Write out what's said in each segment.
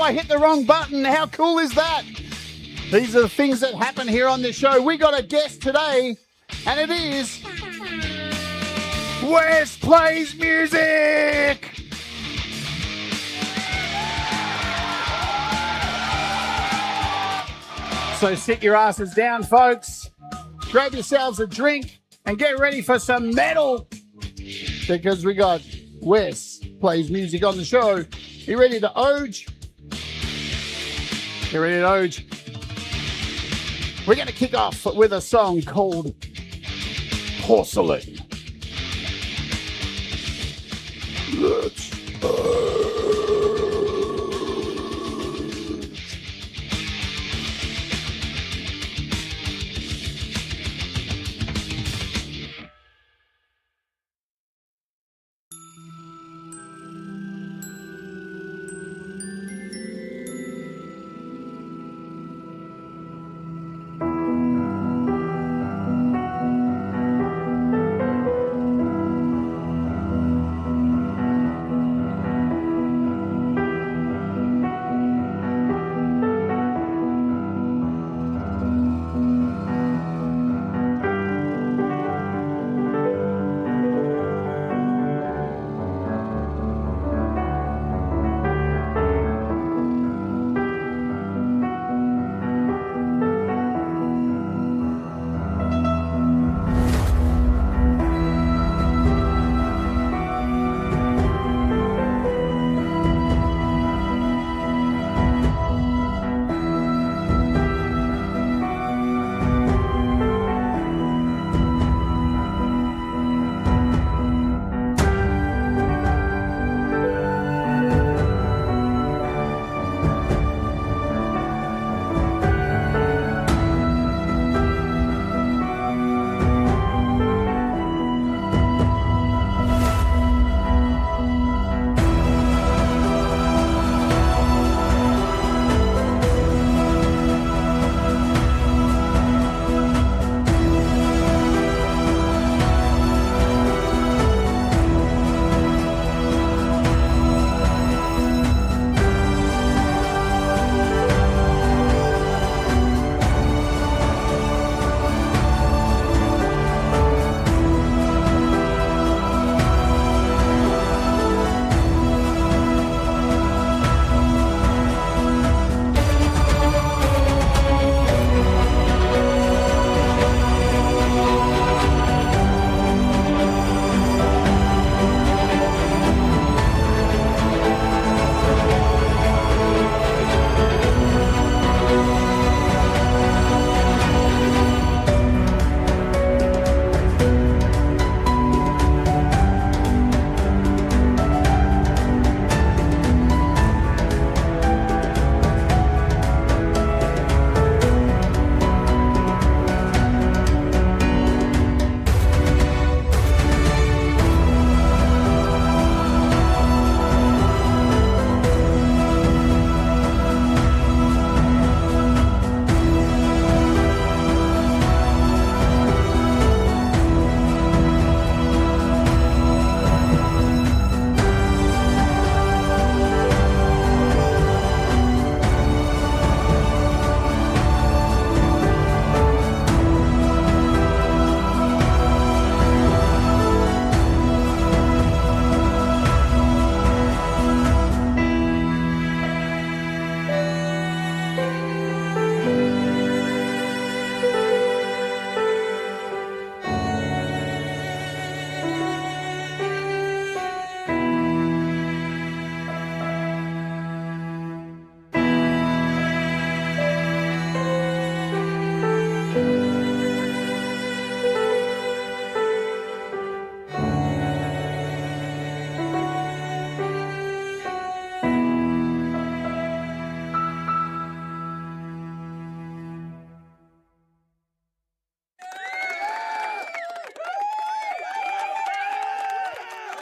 know I hit the wrong button. How cool is that? These are the things that happen here on this show. We got a guest today, and it is Wes Plays Music. So sit your asses down, folks. Grab yourselves a drink and get ready for some metal, because we got Wes Plays Music on the show. You ready to oge? You ready to oge? We're going to kick off with a song called Porcelain. Let's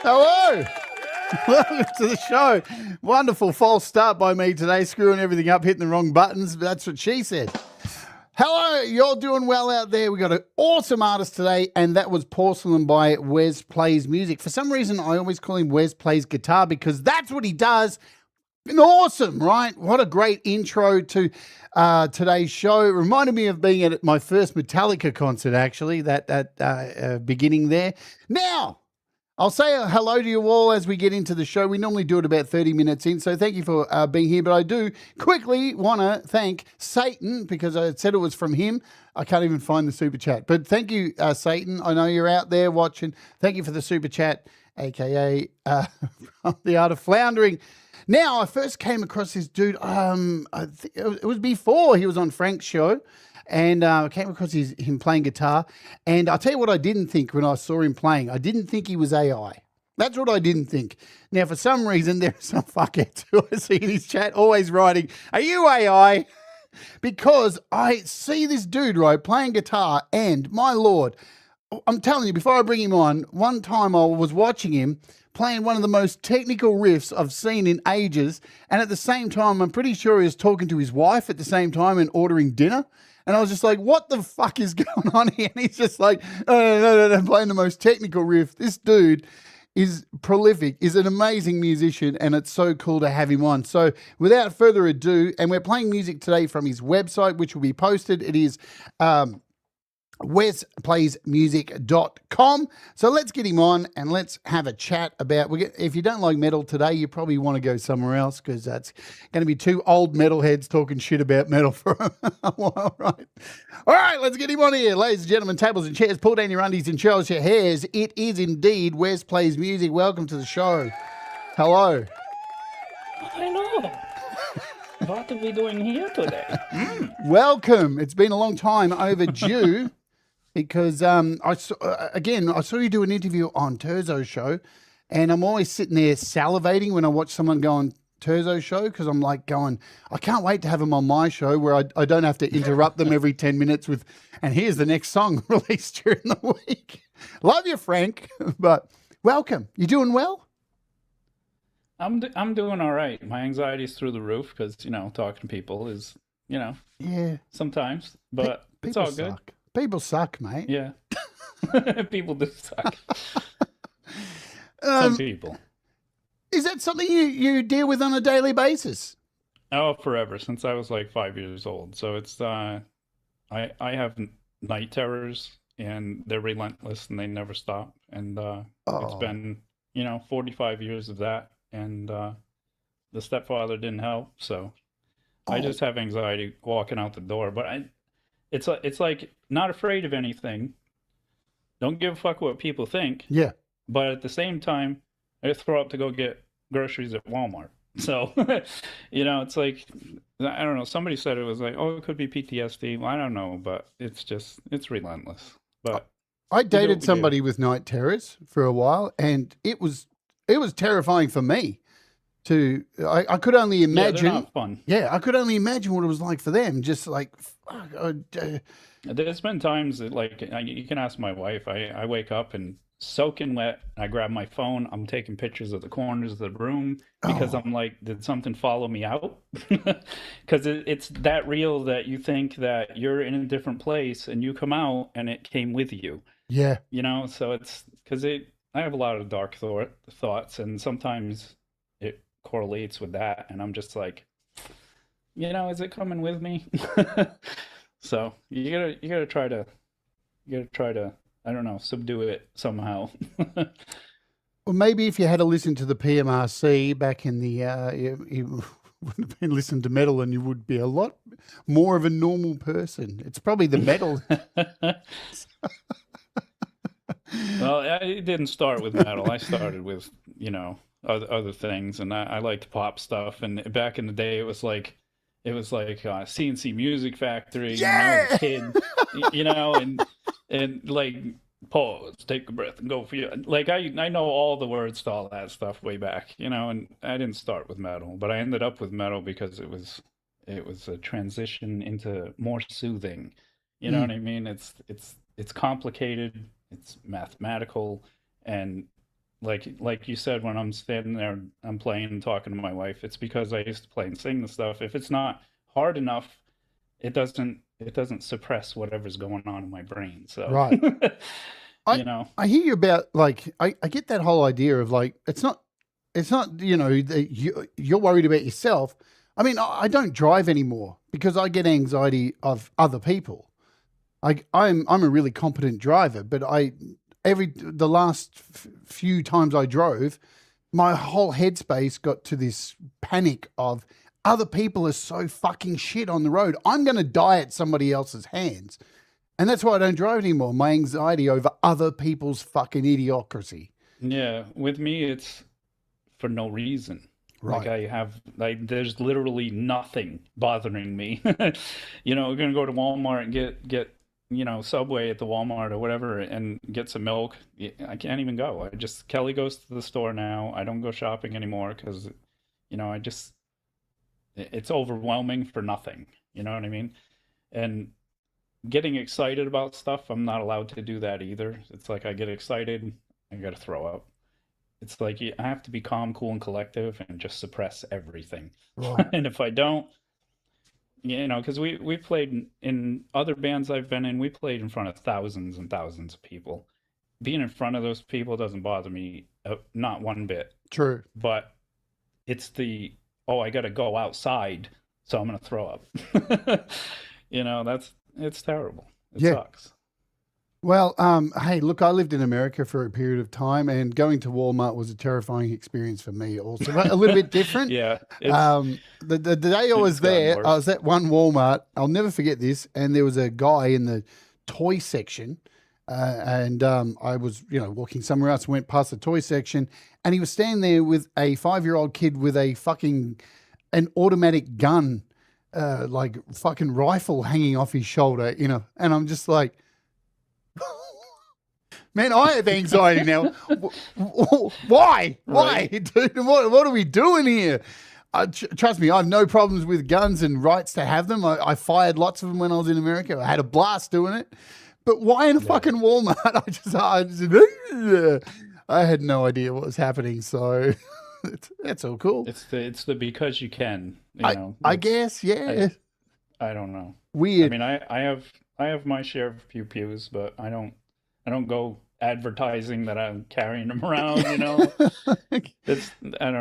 hello. Welcome to the show. Wonderful false start by me today, screwing everything up, hitting the wrong buttons. But that's what she said. Hello, you're doing well out there. We got an awesome artist today, and that was Porcelain by Wes Plays Music. For some reason, I always call him Wes Plays Guitar because that's what he does. Awesome, right? What a great intro to today's show. It reminded me of being at my first Metallica concert, actually, that beginning there. Now, I'll say hello to you all as we get into the show. We normally do it about 30 minutes in, so thank you for being here. But I do quickly want to thank Satan, because I said it was from him. I can't even find the super chat. But thank you, Satan. I know you're out there watching. Thank you for the super chat, a.k.a. The Art of Floundering. Now, I first came across this dude, I think it was before he was on Frank's show, and I came across him playing guitar. And I'll tell you what I didn't think when I saw him playing. I didn't think he was AI. That's what I didn't think. Now, for some reason, there's some fuckheads who I see in his chat always writing, "Are you AI?" Because I see this dude, right, playing guitar, and my Lord, I'm telling you, before I bring him on, one time I was watching him playing one of the most technical riffs I've seen in ages, and at the same time, I'm pretty sure he was talking to his wife at the same time and ordering dinner, and I was just like, what the fuck is going on here? And he's just like, no, playing the most technical riff. This dude is prolific, is an amazing musician, and it's so cool to have him on. So without further ado, and we're playing music today from his website, which will be posted. It is wesplaysmusic.com. So let's get him on and let's have a chat about, if you don't like metal today, you probably want to go somewhere else, because that's going to be two old metalheads talking shit about metal for a while, right? All right, let's get him on here. Ladies and gentlemen, tables and chairs, pull down your undies and show us your hairs. It is indeed Wes Plays Music. Welcome to the show. Hello. Hello. What are we doing here today? Welcome. It's been a long time overdue. Because I saw you do an interview on Terzo's show, and I'm always sitting there salivating when I watch someone go on Terzo's show, because I'm like going, I can't wait to have them on my show where I don't have to interrupt them every 10 minutes with, and here's the next song released during the week. Love you, Frank, but welcome. You doing well? I'm doing all right. My anxiety's through the roof because, talking to people is, yeah, sometimes, but it's all good. Suck. People suck, mate. Yeah. People do suck. Some people. Is that something you deal with on a daily basis? Oh, forever, since I was like 5 years old. So it's, I have night terrors, and they're relentless and they never stop. And it's been, 45 years of that. And the stepfather didn't help. So I just have anxiety walking out the door. But it's like not afraid of anything. Don't give a fuck what people think. Yeah. But at the same time, I throw up to go get groceries at Walmart. So, it's like, I don't know. Somebody said it was like, oh, it could be PTSD. Well, I don't know, but it's relentless. But I dated somebody with night terrors for a while, and it was terrifying for me. I could only imagine. Yeah, they're not fun. Yeah, I could only imagine what it was like for them. Just like, there's been times that, like, you can ask my wife. I wake up and soaking wet. I grab my phone. I'm taking pictures of the corners of the room because I'm like, did something follow me out? Because it's that real that you think that you're in a different place and you come out and it came with you. Yeah. So it's because I have a lot of dark thoughts, and sometimes it correlates with that, and I'm just like, is it coming with me? So you gotta try to I don't know, subdue it somehow. Well, maybe if you had to listen to the PMRC back in the you would have been listening to metal, and you would be a lot more of a normal person. It's probably the metal. Well, it didn't start with metal. I started with, other things, and I liked pop stuff. And back in the day, it was like CNC Music Factory. Yeah! When I was a kid, and like, pause, take a breath, and go for you. Like I know all the words to all that stuff way back, and I didn't start with metal, but I ended up with metal because it was a transition into more soothing. You know what I mean? It's complicated. It's mathematical, and like you said, when I'm standing there, I'm playing and talking to my wife, it's because I used to play and sing the stuff. If it's not hard enough, it doesn't suppress whatever's going on in my brain. So right. I hear you about, like, I get that whole idea of, like, it's not it's not, that you're worried about yourself. I mean, I don't drive anymore because I get anxiety of other people. I'm a really competent driver, but the last few times I drove, my whole headspace got to this panic of other people are so fucking shit on the road. I'm going to die at somebody else's hands. And that's why I don't drive anymore. My anxiety over other people's fucking idiocracy. Yeah, with me, it's for no reason. Like Right. there's literally nothing bothering me. We're gonna go to Walmart and get Subway at the Walmart or whatever and get some milk. I can't even go. Kelly goes to the store now. I don't go shopping anymore because, I just it's overwhelming for nothing. You know what I mean? And getting excited about stuff, I'm not allowed to do that either. It's like I get excited, I gotta throw up. It's like I have to be calm, cool, and collective and just suppress everything. Right. And if I don't, because we played in other bands I've been in, we played in front of thousands and thousands of people. Being in front of those people doesn't bother me, not one bit. True. But it's oh, I got to go outside, so I'm gonna throw up. It's terrible. It Yeah. sucks. Well, hey, look, I lived in America for a period of time, and going to Walmart was a terrifying experience for me. Also, a little bit different. Yeah, The day I was it's gotten there, I worse. was at one Walmart. I'll never forget this. And there was a guy in the toy section, and I was, walking somewhere else. Went past the toy section, and he was standing there with a 5-year-old kid with an automatic gun, like fucking rifle hanging off his shoulder. And I'm just like. Man, I have anxiety now. Why? Why, Right. dude? What are we doing here? Trust me, I have no problems with guns and rights to have them. I fired lots of them when I was in America. I had a blast doing it. But why in a Yeah. fucking Walmart? I had no idea what was happening. So that's all cool. It's the because you can, I guess, yeah. I don't know. I Weird. mean, I have my share of pews, but I don't go advertising that I'm carrying them around. I don't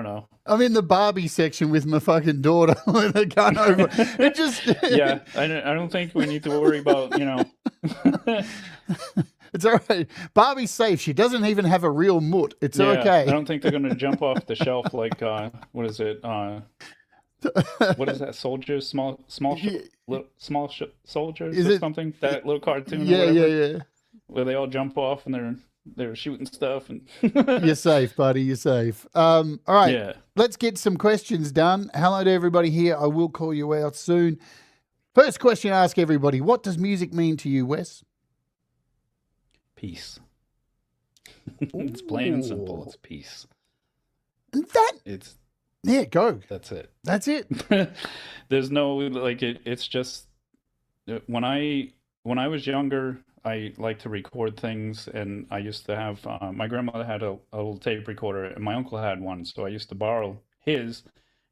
know. I'm in the Barbie section with my fucking daughter with a gun over. It just Yeah, I don't think we need to worry about. It's all right. Barbie's safe. She doesn't even have a real moot. It's Yeah, I okay. don't think they're gonna jump off the shelf like what is it? What is that? Soldiers, small soldiers Is or it? something? That little cartoon or Yeah, whatever, yeah. where they all jump off and they're shooting stuff and You're safe, buddy. You're safe. All right. yeah, Let's get some questions done. Hello to everybody here. I will call you out soon. First question I ask everybody: what does music mean to you, Wes? peace. It's plain and simple. It's Ooh. peace. And It's go. That's it. That's it. There's no like it's just when I was younger, I liked to record things, and I used to have my grandmother had a little tape recorder, and my uncle had one, so I used to borrow his,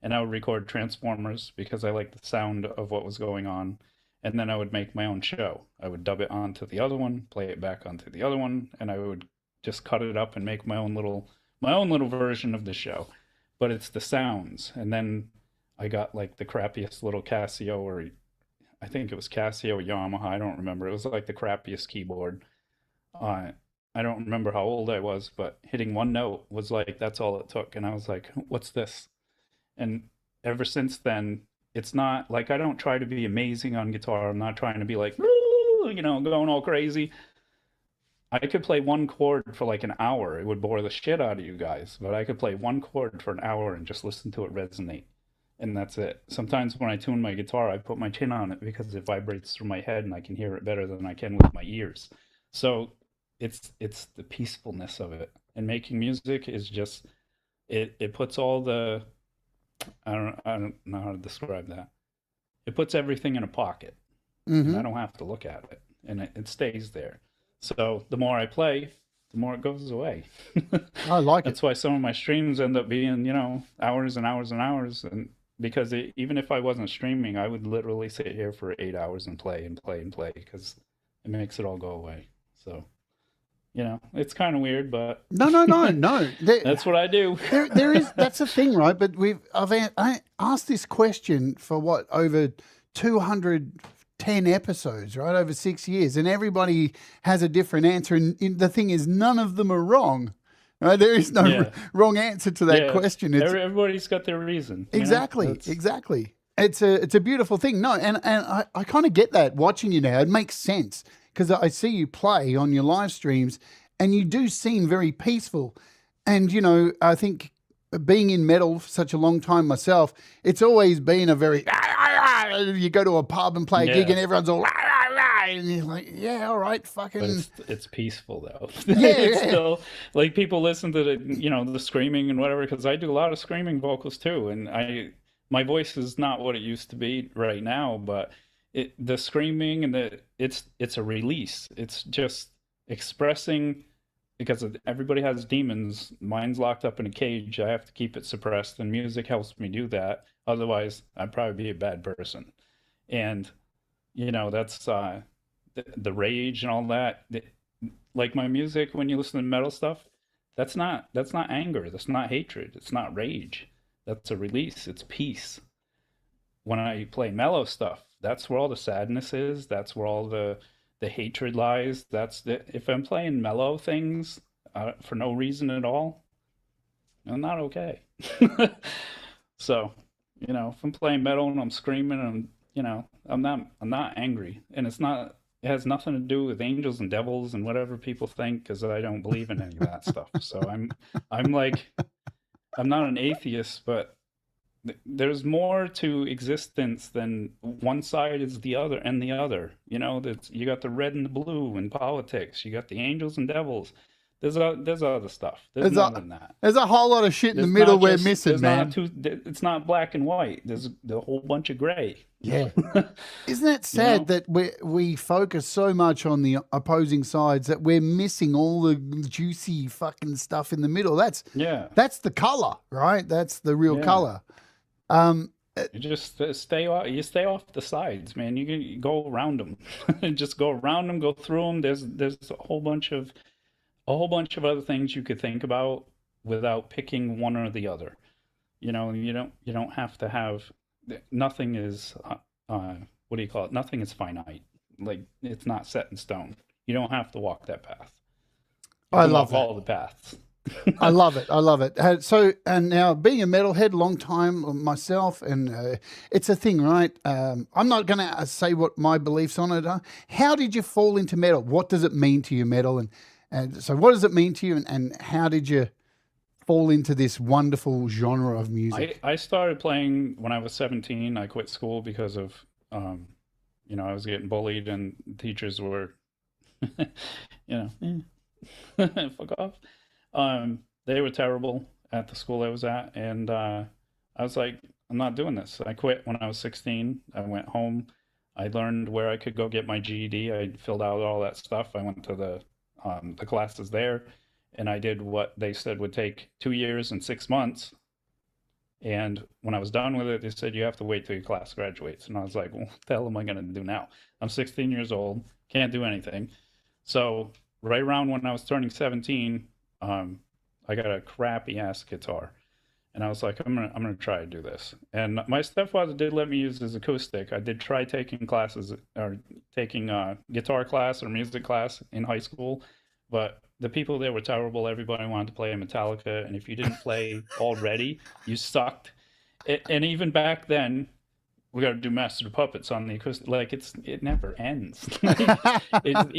and I would record Transformers because I liked the sound of what was going on, and then I would make my own show. I would dub it onto the other one, play it back onto the other one, and I would just cut it up and make my own little version of the show. But it's the sounds, and then I got like the crappiest little Casio, or I think it was Casio or Yamaha. I don't remember. It was like the crappiest keyboard. Uh, I don't remember how old I was, but hitting one note was like that's all it took, and I was like, "What's this?" And ever since then, it's not like I don't try to be amazing on guitar. I'm not trying to be like, going all crazy. I could play one chord for like an hour. It would bore the shit out of you guys, but I could play one chord for an hour and just listen to it resonate. And that's it. Sometimes when I tune my guitar, I put my chin on it because it vibrates through my head and I can hear it better than I can with my ears. So it's the peacefulness of it. And making music is just it puts all the I don't know how to describe that. It puts everything in a pocket and I Mm-hmm. don't have to look at it and it stays there. So the more I play, the more it goes away. I like it. That's why some of my streams end up being, hours and hours and hours. And because even if I wasn't streaming, I would literally sit here for 8 hours and play and play and play because it makes it all go away. So It's kind of weird, but No. that's what I do. There is, that's the thing, right? But I asked this question for what, over 210 episodes, right? Over 6 years, and everybody has a different answer. And the thing is, none of them are wrong. Right? There is no Yeah. wrong answer to that Yeah. question. Everybody's got their reason. Exactly. It's a beautiful thing. No, and I kind of get that watching you now. It makes sense because I see you play on your live streams, and you do seem very peaceful. And I think being in metal for such a long time myself, it's always been a very you go to a pub and play a gig, and everyone's all and you're like, yeah, all right, fucking. But it's peaceful though. Yeah, It's still like people listen to the screaming and whatever, because I do a lot of screaming vocals too, and my voice is not what it used to be right now, but the screaming and it's a release. It's just expressing, because everybody has demons. Mine's locked up in a cage. I have to keep it suppressed, and music helps me do that. Otherwise, I'd probably be a bad person. And that's the rage and all that. Like my music, when you listen to metal stuff, that's not anger. That's not hatred. It's not rage. That's a release. It's peace. When I play mellow stuff, that's where all the sadness is. That's where all the hatred lies. If I'm playing mellow things for no reason at all, I'm not okay. So, if I'm playing metal and I'm screaming and I'm not angry, and it has nothing to do with angels and devils and whatever people think, because I don't believe in any of that stuff. So I'm like, I'm not an atheist, but there's more to existence than one side is the other and the other. You got the red and the blue in politics. You got the angels and devils. There's other stuff. There's more than that. There's a whole lot of shit in the middle we're missing, man. It's not black and white. There's a whole bunch of gray. Yeah. Isn't that sad that we focus so much on the opposing sides that we're missing all the juicy fucking stuff in the middle? That's the color, right? That's the real color. You just stay off. You stay off the sides, man. You can go around them. Just go around them. Go through them. There's a whole bunch of other things you could think about without picking one or the other. You don't have to have. Nothing is what do you call it? Nothing is finite. Like, it's not set in stone. You don't have to walk that path. I love all the paths. I love it. So, and now being a metalhead, long time myself, and it's a thing, right? I'm not going to say what my beliefs on it are. How did you fall into metal? What does it mean to you, metal? And so what does it mean to you, and how did you fall into this wonderful genre of music? I started playing when I was 17. I quit school because of, I was getting bullied, and teachers were, fuck off. They were terrible at the school I was at, and I was like, I'm not doing this. I quit when I was 16. I went home. I learned where I could go get my GED. I filled out all that stuff. I went to the classes there, and I did what they said would take 2 years and 6 months. And when I was done with it, they said, you have to wait till your class graduates. And I was like, well, what the hell am I going to do now? I'm 16 years old, can't do anything. So right around when I was turning 17, I got a crappy ass guitar, and I was like, I'm gonna try to do this. And my stepfather did let me use his acoustic. I did try taking classes, or taking guitar class or music class in high school, but the people there were terrible. Everybody wanted to play Metallica, and if you didn't play already, you sucked. And even back then, we got to do Master of Puppets on the acoustic. Like, it never ends.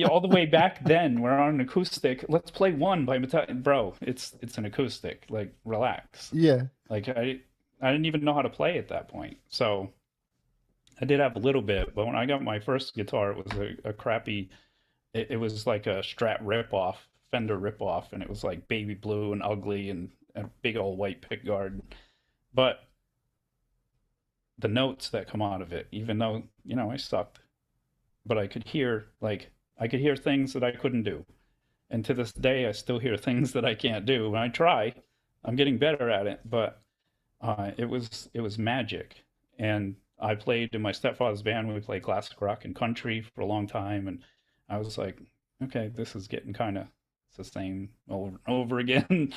All the way back then, we're on an acoustic. Let's play one by Metallica. Bro, it's an acoustic. Like, relax. Yeah. Like, I didn't even know how to play at that point. So I did have a little bit, but when I got my first guitar, it was a crappy. It was like a Strat ripoff, Fender ripoff, and it was like baby blue and ugly and a big old white pickguard. But the notes that come out of it, even though, I sucked, but I could hear things that I couldn't do. And to this day, I still hear things that I can't do. When I try, I'm getting better at it, but it was magic. And I played in my stepfather's band. We played classic rock and country for a long time. And I was like, okay, this is getting kind of It's the same over and over again.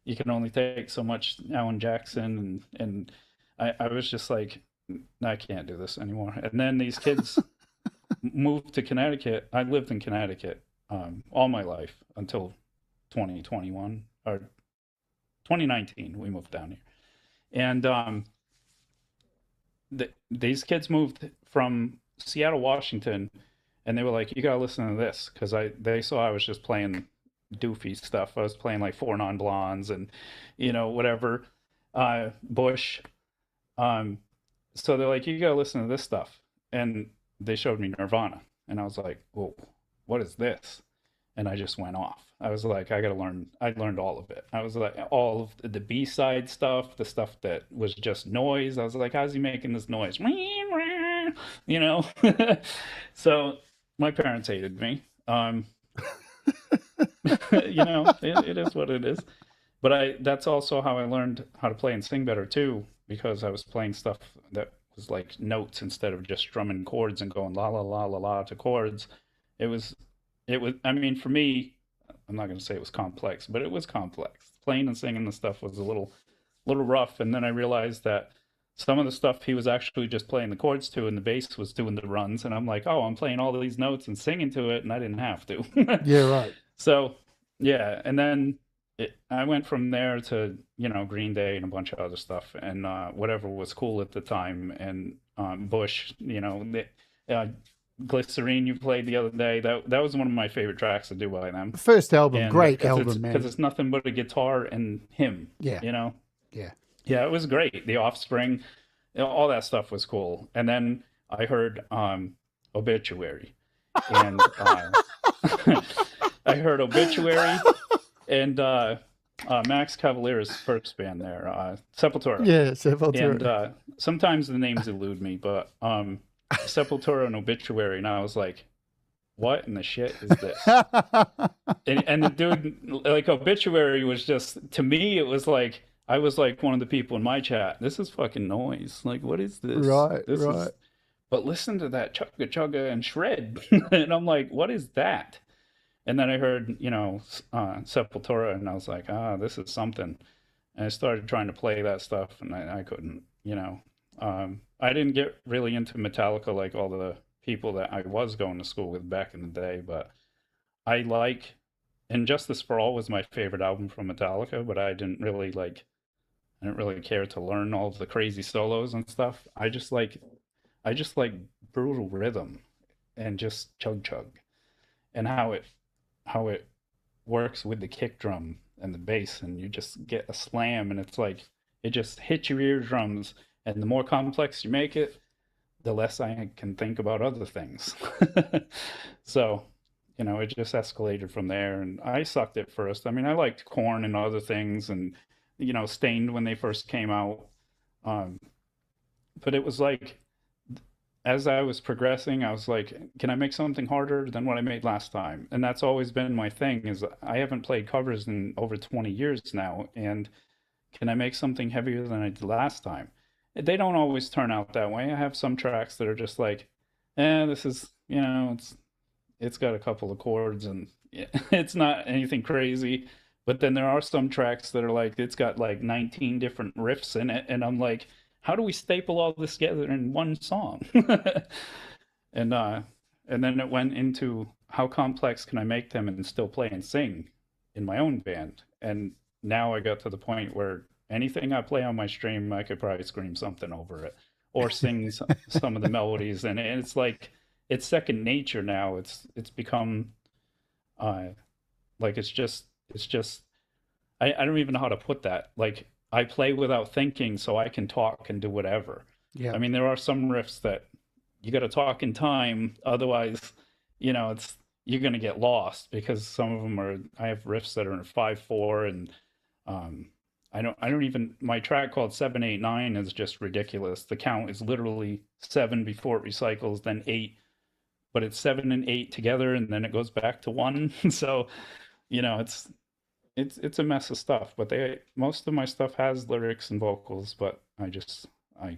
You can only take so much Alan Jackson, and I was just like, I can't do this anymore. And then these kids moved to Connecticut. I lived in Connecticut all my life until 2021 or 2019. We moved down here, and these kids moved from Seattle, Washington, and they were like, "You gotta listen to this," because they saw I was just playing doofy stuff. I was playing like Four Non Blondes and whatever, Bush. So they're like, "You gotta listen to this stuff," and they showed me Nirvana, and I was like, "Whoa, what is this?" And I just went off. I was like, I gotta learn. I learned all of it. I was like, all of the B-side stuff, the stuff that was just noise. I was like, how's he making this noise? You know? So my parents hated me. It is what it is. But that's also how I learned how to play and sing better too, because I was playing stuff that was like notes instead of just strumming chords and going la la la la la to chords. It was I mean, for me, I'm not going to say it was complex, but it was complex. Playing and singing the stuff was a little rough, and then I realized that some of the stuff he was actually just playing the chords to, and the bass was doing the runs, and I'm like, oh, I'm playing all of these notes and singing to it, and I didn't have to. Yeah, right. So, yeah, and then I went from there to Green Day and a bunch of other stuff, and whatever was cool at the time, and Bush, Glycerine you played the other day. That was one of my favorite tracks to do by them. First album, And great album, man. Because it's nothing but a guitar and him. Yeah. Yeah, it was great. The Offspring, all that stuff was cool. And then I heard Obituary, and I heard Obituary and Max Cavalera's first band there, Sepultura. Yeah, Sepultura. And sometimes the names elude me, but Sepultura and Obituary, and I was like, what in the shit is this? and the dude, like, Obituary was just, to me, it was like, I was like one of the people in my chat, this is fucking noise. Like, what is this? Right. But listen to that chugga chugga and shred. And I'm like, what is that? And then I heard, Sepultura, and I was like, this is something. And I started trying to play that stuff, and I couldn't, I didn't get really into Metallica like all the people that I was going to school with back in the day, but I like, and Justice for All was my favorite album from Metallica, but I didn't really care to learn all the crazy solos and stuff. I just like brutal rhythm and just chug chug, and how it works with the kick drum and the bass, and you just get a slam, and it's like it just hits your eardrums. And the more complex you make it, the less I can think about other things. So, it just escalated from there. And I sucked at first. I mean, I liked Korn and other things, and, Stained when they first came out. But it was like, as I was progressing, I was like, can I make something harder than what I made last time? And that's always been my thing, is I haven't played covers in over 20 years now. And can I make something heavier than I did last time? They don't always turn out that way. I have some tracks that are just like, this is, it's got a couple of chords and it's not anything crazy. But then there are some tracks that are like, it's got like 19 different riffs in it. And I'm like, how do we staple all this together in one song? And then it went into, how complex can I make them and still play and sing in my own band? And now I got to the point where anything I play on my stream, I could probably scream something over it or sing some of the melodies. And it's like, it's second nature now. It's become like, it's just, I don't even know how to put that. Like, I play without thinking so I can talk and do whatever. Yeah. I mean, there are some riffs that you got to talk in time. Otherwise, you're going to get lost, because some of them are, I have riffs that are in 5/4, and I don't even, my track called 7/8/9 is just ridiculous. The count is literally 7 before it recycles, then 8, but it's 7 and 8 together, and then it goes back to 1. So, it's a mess of stuff. But most of my stuff has lyrics and vocals, but I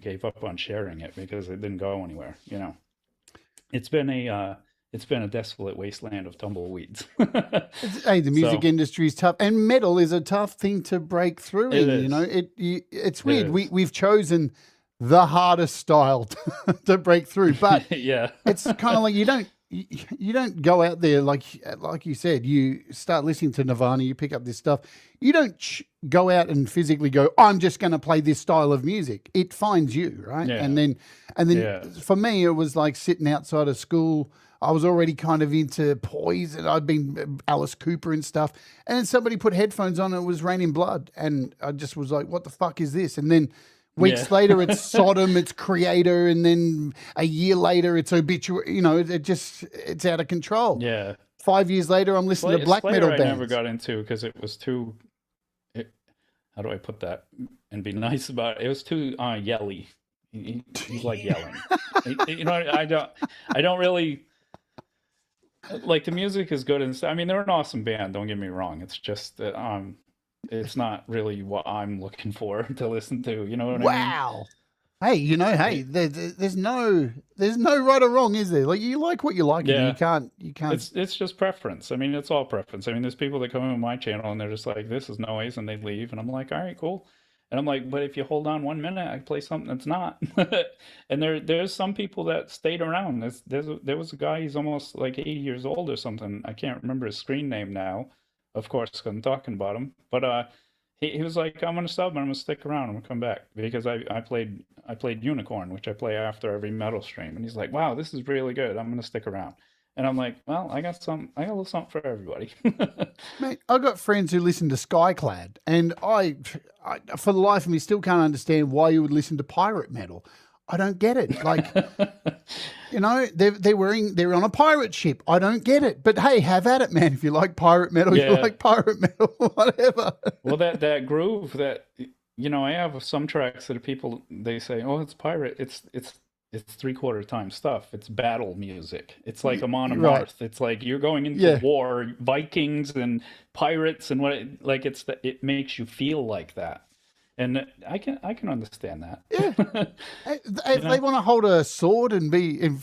gave up on sharing it because it didn't go anywhere. It's been it's been a desolate wasteland of tumbleweeds. Hey, the music So industry is tough, and metal is a tough thing to break through it in. You know, is. it's It weird. is. We've chosen the hardest style to break through, but Yeah. it's kind of like you don't go out there like you said. You start listening to Nirvana, you pick up this stuff. You don't go out and physically go, I'm just going to play this style of music. It finds you, right? Yeah. And then Yeah. for me, it was like sitting outside of school. I was already kind of into Poison. I'd been Alice Cooper and stuff. And then somebody put headphones on. And it was Raining Blood, and I just was like, "What the fuck is this?" And then Yeah. weeks later, it's Sodom, it's Creator, and then a year later, it's Obituary. You know, it's out of control. Yeah. 5 years later, I'm listening to black Slayer metal I bands. never got into because it was too. How do I put that and be nice about it? It was too yelly. He's like yelling. You know, I don't really like the music is good and I mean they're an awesome band. Don't get me wrong. It's just that it's not really what I'm looking for to listen to. You know what I mean? Wow. Hey, It, there's no right or wrong, is there? Like you like what you like, and yeah. you can't. It's just preference. I mean, it's all preference. I mean, there's people that come on my channel and they're just like, "This is noise," and they leave, and I'm like, "All right, cool." And I'm like, "But if you hold on 1 minute, I play something that's not." And there's some people that stayed around. There was a guy. He's almost like 80 years old or something. I can't remember his screen name now, of course, 'cause I'm talking about him. But he was like, "I'm gonna sub and I'm gonna stick around. I'm gonna come back because I played Unicorn, which I play after every metal stream." And he's like, "Wow, this is really good. I'm gonna stick around." And I'm like, "Well, I got a little something for everybody." Mate, I got friends who listen to Skyclad, and I, for the life of me, still can't understand why you would listen to pirate metal. I don't get it. Like, they're on a pirate ship. I don't get it. But hey, have at it, man. If you like pirate metal, you Yeah. like pirate metal, whatever. Well, that groove that I have some tracks that people they say, "Oh, it's pirate." It's three-quarter time stuff. It's battle music. It's like Amon Right. Amarth. It's like you're going into Yeah. war, Vikings and pirates and like it makes you feel like that. And I can understand that. Yeah. You If they know? want to hold a sword and be in,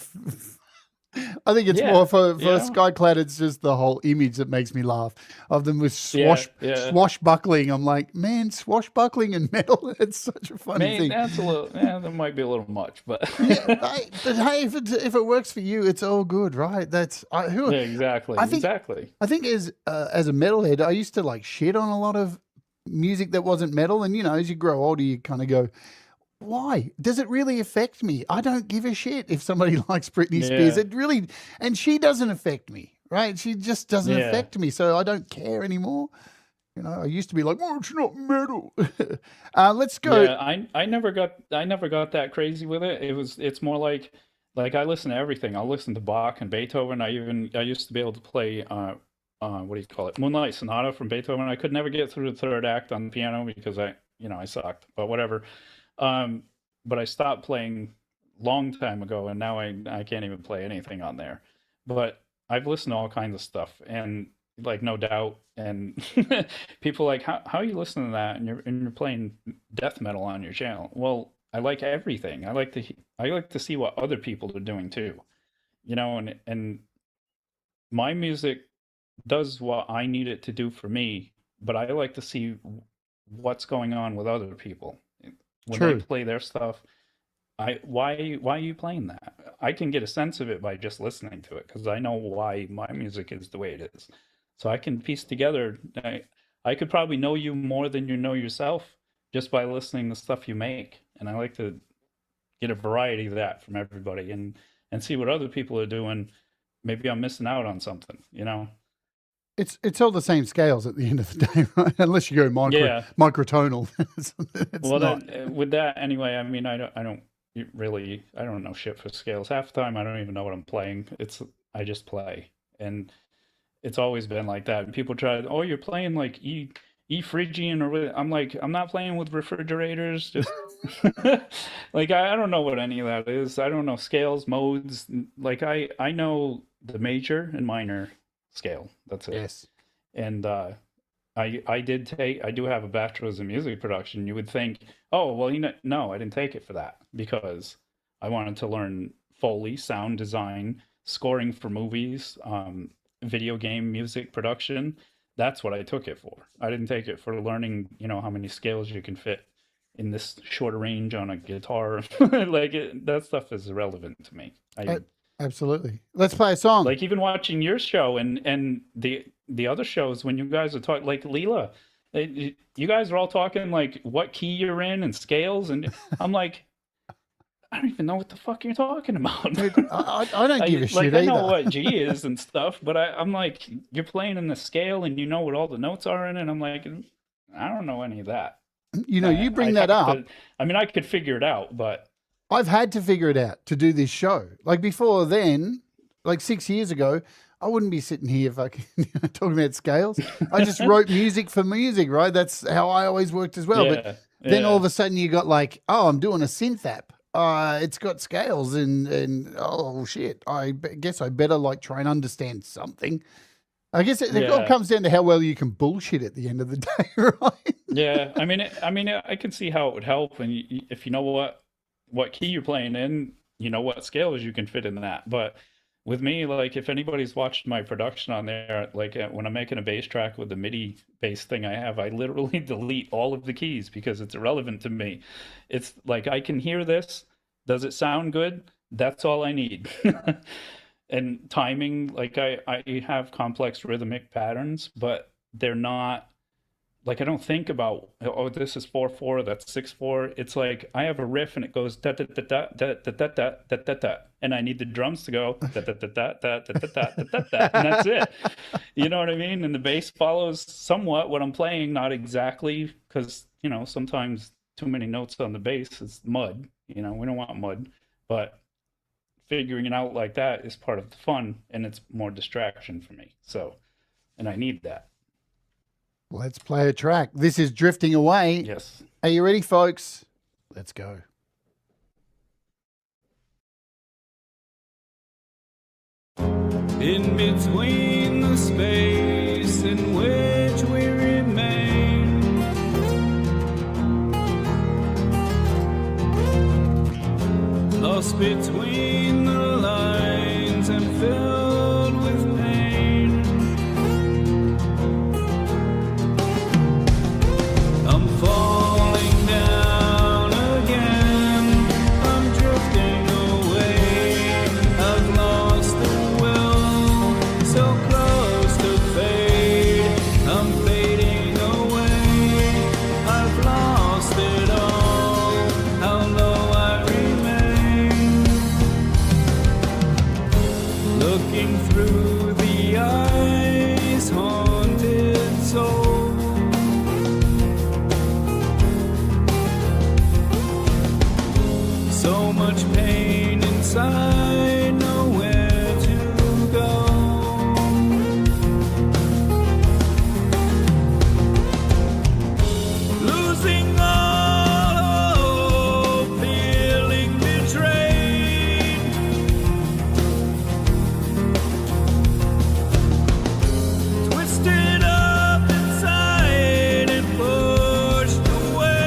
I think it's Yeah, more for you know? Skyclad. It's just the whole image that makes me laugh of them with Yeah, yeah. swashbuckling. I'm like, man, swashbuckling and metal. It's such a funny Maybe thing. that's a little, yeah, that might be a little much, but Yeah, but hey, if it works for you, it's all good, right? yeah, exactly, I think exactly. I think as a metalhead, I used to like shit on a lot of music that wasn't metal, and as you grow older, you kind of go, why does it really affect me? I don't give a shit if somebody likes Britney Spears. Yeah, It really, and she doesn't affect me, right? She just doesn't yeah. affect me, so I don't care anymore. I used to be like, "Oh, it's not metal." Let's go. Yeah, I never got that crazy with it. It's more like I listen to everything. I'll listen to Bach and Beethoven. I used to be able to play what do you call it? Moonlight Sonata from Beethoven. I could never get through the third act on the piano because I sucked, but whatever. Um but I stopped playing long time ago and now I can't even play anything on there. But I've listened to all kinds of stuff and like No Doubt and people like how are you listening to that and you're playing death metal on your channel? Well, I like everything. I like to see what other people are doing too. And my music does what I need it to do for me, but I like to see what's going on with other people. When they True. play their stuff, why are you playing that? I can get a sense of it by just listening to it because I know why my music is the way it is. So I can piece together. I could probably know you more than you know yourself just by listening to stuff you make. And I like to get a variety of that from everybody and see what other people are doing. Maybe I'm missing out on something. It's all the same scales at the end of the day, right? Unless you go Yeah. microtonal, it's Well, not. then with that anyway, I mean, I don't know shit for scales. Half the time, I don't even know what I'm playing. I just play, and it's always been like that. And people try, oh, you're playing like E Phrygian I'm like, I'm not playing with refrigerators. Just like I don't know what any of that is. I don't know scales, modes. Like I know the major and minor scale. That's it. Yes. And I do have a bachelor's in music production. You would think, oh well, no, I didn't take it for that because I wanted to learn Foley, sound design, scoring for movies, video game music production. That's what I took it for. I didn't take it for learning, how many scales you can fit in this short range on a guitar. That stuff is irrelevant to me. Absolutely. Let's play a song. Like even watching your show and the other shows when you guys are talking, like Leela, you guys are all talking like what key you're in and scales, and I'm like, I don't even know what the fuck you're talking about. Dude, I don't give a shit I either. know what G is and stuff, but I'm like, you're playing in the scale and you know what all the notes are in it. And I'm like, I don't know any of that. You bring that up. I could figure it out, but I've had to figure it out to do this show. Like before then, like 6 years ago, I wouldn't be sitting here fucking talking about scales. I just wrote music for music, right? That's how I always worked as well. But then all of a sudden you got like, oh, I'm doing a synth app. It's got scales and oh shit, I guess I better like try and understand something. I guess it all comes down to how well you can bullshit at the end of the day, right? Yeah, I mean, I can see how it would help, and if you know what key you're playing in, you know what scales you can fit in that. But with me, like if anybody's watched my production on there, like when I'm making a bass track with the MIDI bass thing I have, I literally delete all of the keys because it's irrelevant to me. It's like I can hear this. Does it sound good? That's all I need. And timing, like I have complex rhythmic patterns, but they're not like I don't think about, oh, this is 4/4, that's 6/4. It's like I have a riff and it goes da da da da da da da da da da da, and I need the drums to go da da da da da da da da da da, and that's it. You know what I mean? And the bass follows somewhat what I'm playing, not exactly, because sometimes too many notes on the bass is mud. We don't want mud, but figuring it out like that is part of the fun, and it's more distraction for me. So, and I need that. Let's play a track. This is Drifting Away. Yes. Are you ready, folks? Let's go. In between the space in which we remain, lost between the lines and filled with pain. I'm falling down again, I'm drifting away, I've lost the will, so close to fade, I'm fading away, I've lost it all, how low I remain, looking through the eyes, haunted soul. So much pain inside, nowhere to go. Losing all hope, feeling betrayed. Twisted up inside and pushed away.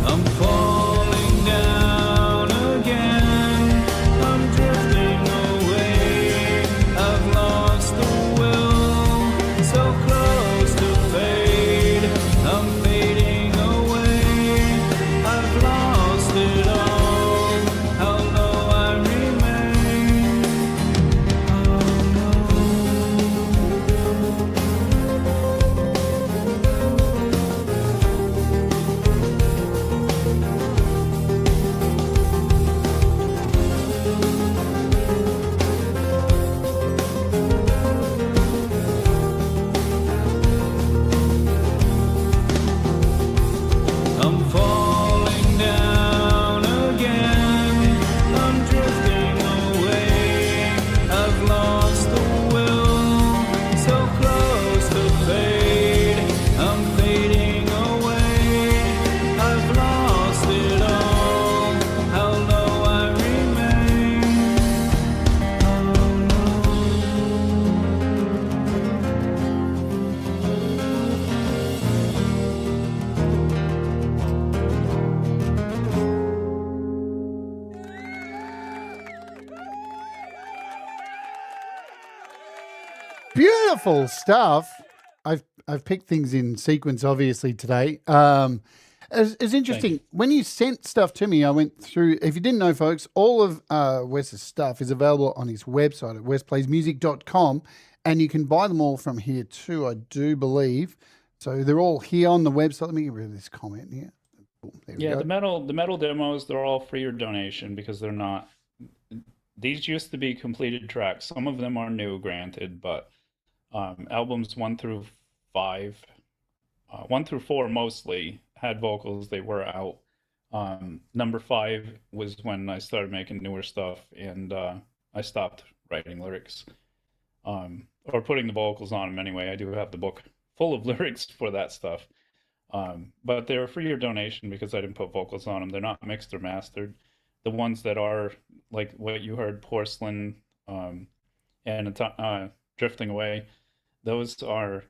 I'm Beautiful stuff. I've picked things in sequence, obviously, today. It's interesting. When you sent stuff to me, I went through. If you didn't know, folks, all of Wes's stuff is available on his website at wesplaysmusic.com, and you can buy them all from here too, I do believe. So they're all here on the website. Let me get rid of this comment here. There we Yeah, go. the metal demos, they're all free or donation because they're not. These used to be completed tracks. Some of them are new, granted, but albums 1 through 5, 1 through 4 mostly had vocals. They were out. Number 5 was when I started making newer stuff, and I stopped writing lyrics, or putting the vocals on them anyway. I do have the book full of lyrics for that stuff. But they're free or donation because I didn't put vocals on them. They're not mixed or mastered. The ones that are, like what you heard, Porcelain, and Drifting Away, those are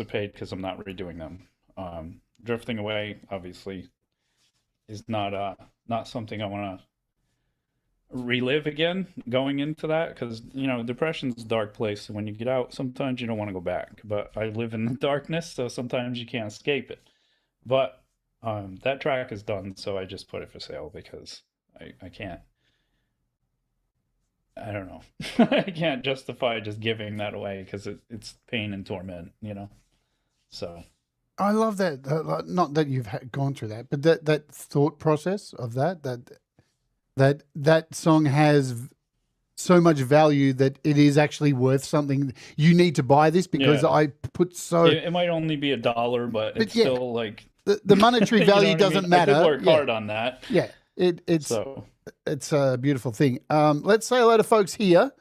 paid because I'm not redoing them. Drifting Away, obviously, is not something I want to relive again going into that, because depression's a dark place, and when you get out, sometimes you don't want to go back. But I live in the darkness, so sometimes you can't escape it. But that track is done, so I just put it for sale because I can't. I don't know. I can't justify just giving that away because it's pain and torment, So I love that. Not that you've gone through that, but that thought process of that song has so much value that it is actually worth something. You need to buy this because I put so. It might only be $1, but it's still like the monetary value doesn't matter. I did work hard on that. Yeah, it's a beautiful thing. Let's say hello to folks here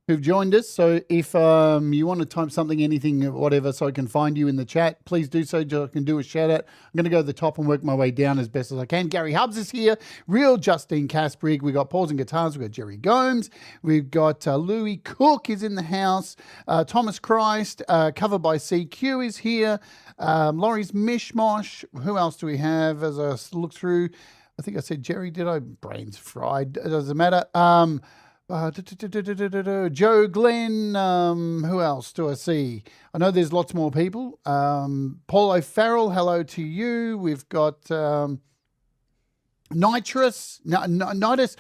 who've joined us. So if you want to type something, anything, whatever, so I can find you in the chat, please do so. I can do a shout out. I'm going to go to the top and work my way down as best as I can. Gary Hubbs is here. Real Justine Casperig. We've got Paws and Guitars. We've got Jerry Gomes. We've got Louis Cook is in the house. Thomas Christ, covered by CQ, is here. Laurie's Mishmosh. Who else do we have as I look through? I think I said Jerry, did I? Brains fried. It doesn't matter. Joe Glenn, who else do I see? I know there's lots more people. Paul O'Farrell, hello to you. We've got Nitrous, Nitrous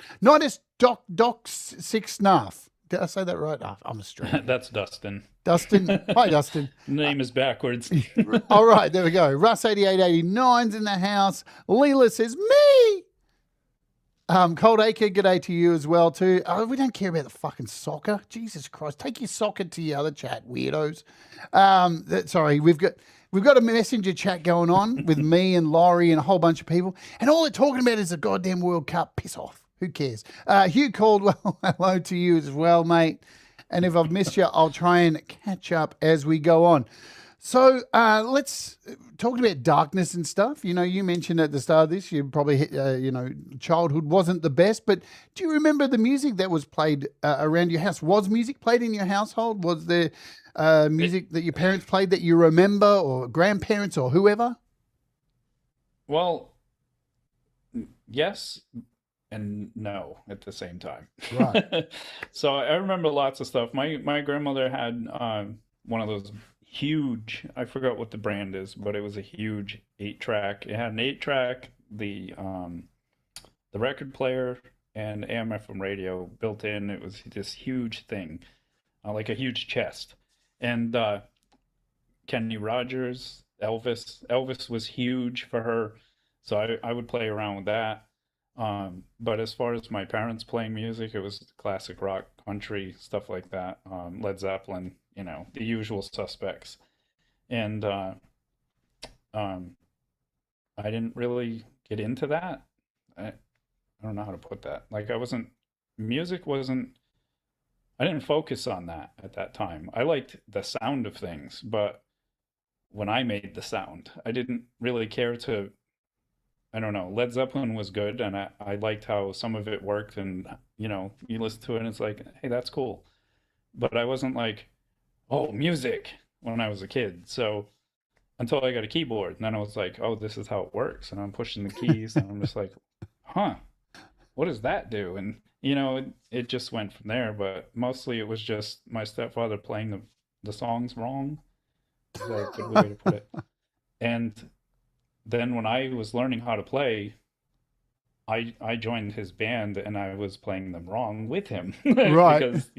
Doc Six Snuff. Did I say that right? Oh, I'm Australian. That's Dustin. Dustin. Hi, Dustin. Name is backwards. All right, there we go. Russ8889's in the house. Leela says, me. Cold Acre, g'day to you as well too. Oh, we don't care about the fucking soccer. Jesus Christ, take your soccer to your other chat, weirdos. Sorry, we've got a messenger chat going on with me and Laurie and a whole bunch of people, and all they're talking about is the goddamn World Cup. Piss off. Who cares? Hugh Caldwell, hello to you as well, mate. And if I've missed you, I'll try and catch up as we go on. So let's talk about darkness and stuff. You mentioned at the start of this, you probably, childhood wasn't the best, but do you remember the music that was played around your house? Was music played in your household? Was there music that your parents played that you remember, or grandparents or whoever? Well, yes and no at the same time. Right. So I remember lots of stuff. My grandmother had one of those huge, I forgot what the brand is, but it was a huge 8-track. It had an 8-track, the record player, and AM/FM radio built in. It was this huge thing, like a huge chest. And Kenny Rogers, Elvis was huge for her, so I would play around with that. But as far as my parents playing music, it was classic rock, country, stuff like that. Led Zeppelin, the usual suspects. And I didn't really get into that. I don't know how to put that. Like I didn't focus on that at that time. I liked the sound of things, but when I made the sound, I didn't really care to, I don't know, Led Zeppelin was good, and I liked how some of it worked, and you listen to it and it's like, hey, that's cool. But I wasn't like, oh, music, when I was a kid. So until I got a keyboard, and then I was like, oh, this is how it works. And I'm pushing the keys and I'm just like, huh, what does that do? And it just went from there. But mostly it was just my stepfather playing the songs wrong. Is that a good way to put it? And then when I was learning how to play, I joined his band and I was playing them wrong with him Right. because,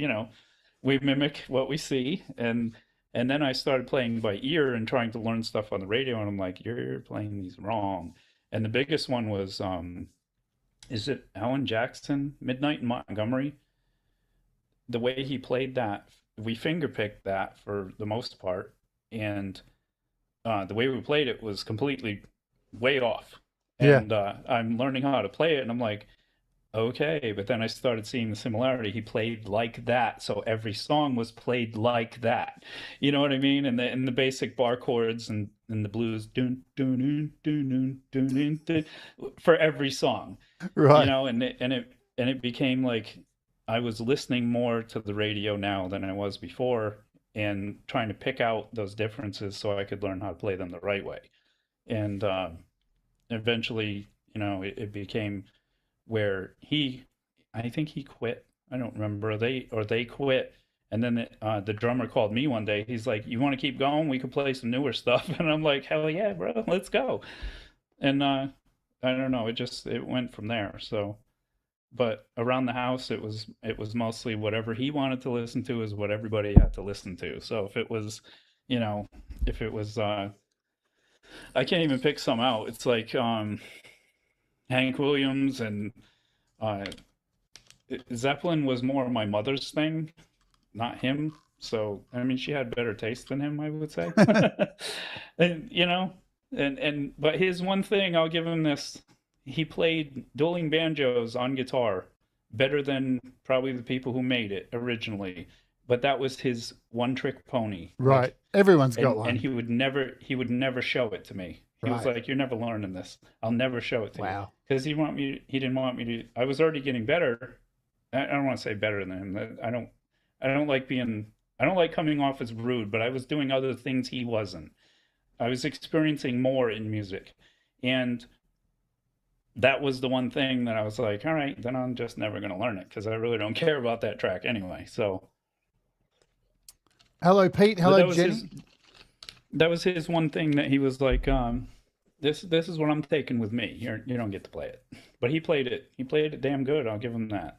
we mimic what we see. And then I started playing by ear and trying to learn stuff on the radio, and I'm like, you're playing these wrong. And the biggest one was is it Alan Jackson, Midnight in Montgomery? The way he played that, we finger picked that for the most part, and the way we played it was completely way off. Yeah. And I'm learning how to play it, and I'm like, okay. But then I started seeing the similarity. He played like that, so every song was played like that. You know what I mean? And the basic bar chords and the blues, dun, dun, dun, dun, dun, dun, dun, dun, for every song. Right. And it became like I was listening more to the radio now than I was before, and trying to pick out those differences so I could learn how to play them the right way. And eventually, it became where I think he quit. I don't remember, they quit. And then the drummer called me one day. He's like, "You want to keep going? We could play some newer stuff." And I'm like, "Hell yeah, bro, let's go." And I don't know, it went from there. So, but around the house, it was mostly whatever he wanted to listen to is what everybody had to listen to. So if it was, I can't even pick some out. It's like Hank Williams and uh, Zeppelin was more my mother's thing, not him. So I mean, she had better taste than him, I would say. And but his one thing, I'll give him this: he played dueling banjos on guitar better than probably the people who made it originally. But that was his one trick pony. Right. Like, Everyone's got one. and he would never show it to me. He was Right. like, "You're never learning this. I'll never show it to you." Wow. Because he didn't want me to. I was already getting better. I don't want to say better than him. I don't like coming off as rude, but I was doing other things he wasn't. I was experiencing more in music. And that was the one thing that I was like, all right, then I'm just never going to learn it because I really don't care about that track anyway. So Hello, Pete. but Hello, Jenny. that was his one thing that he was like, this is what I'm taking with me. You don't get to play it. But he played it damn good. I'll give him that.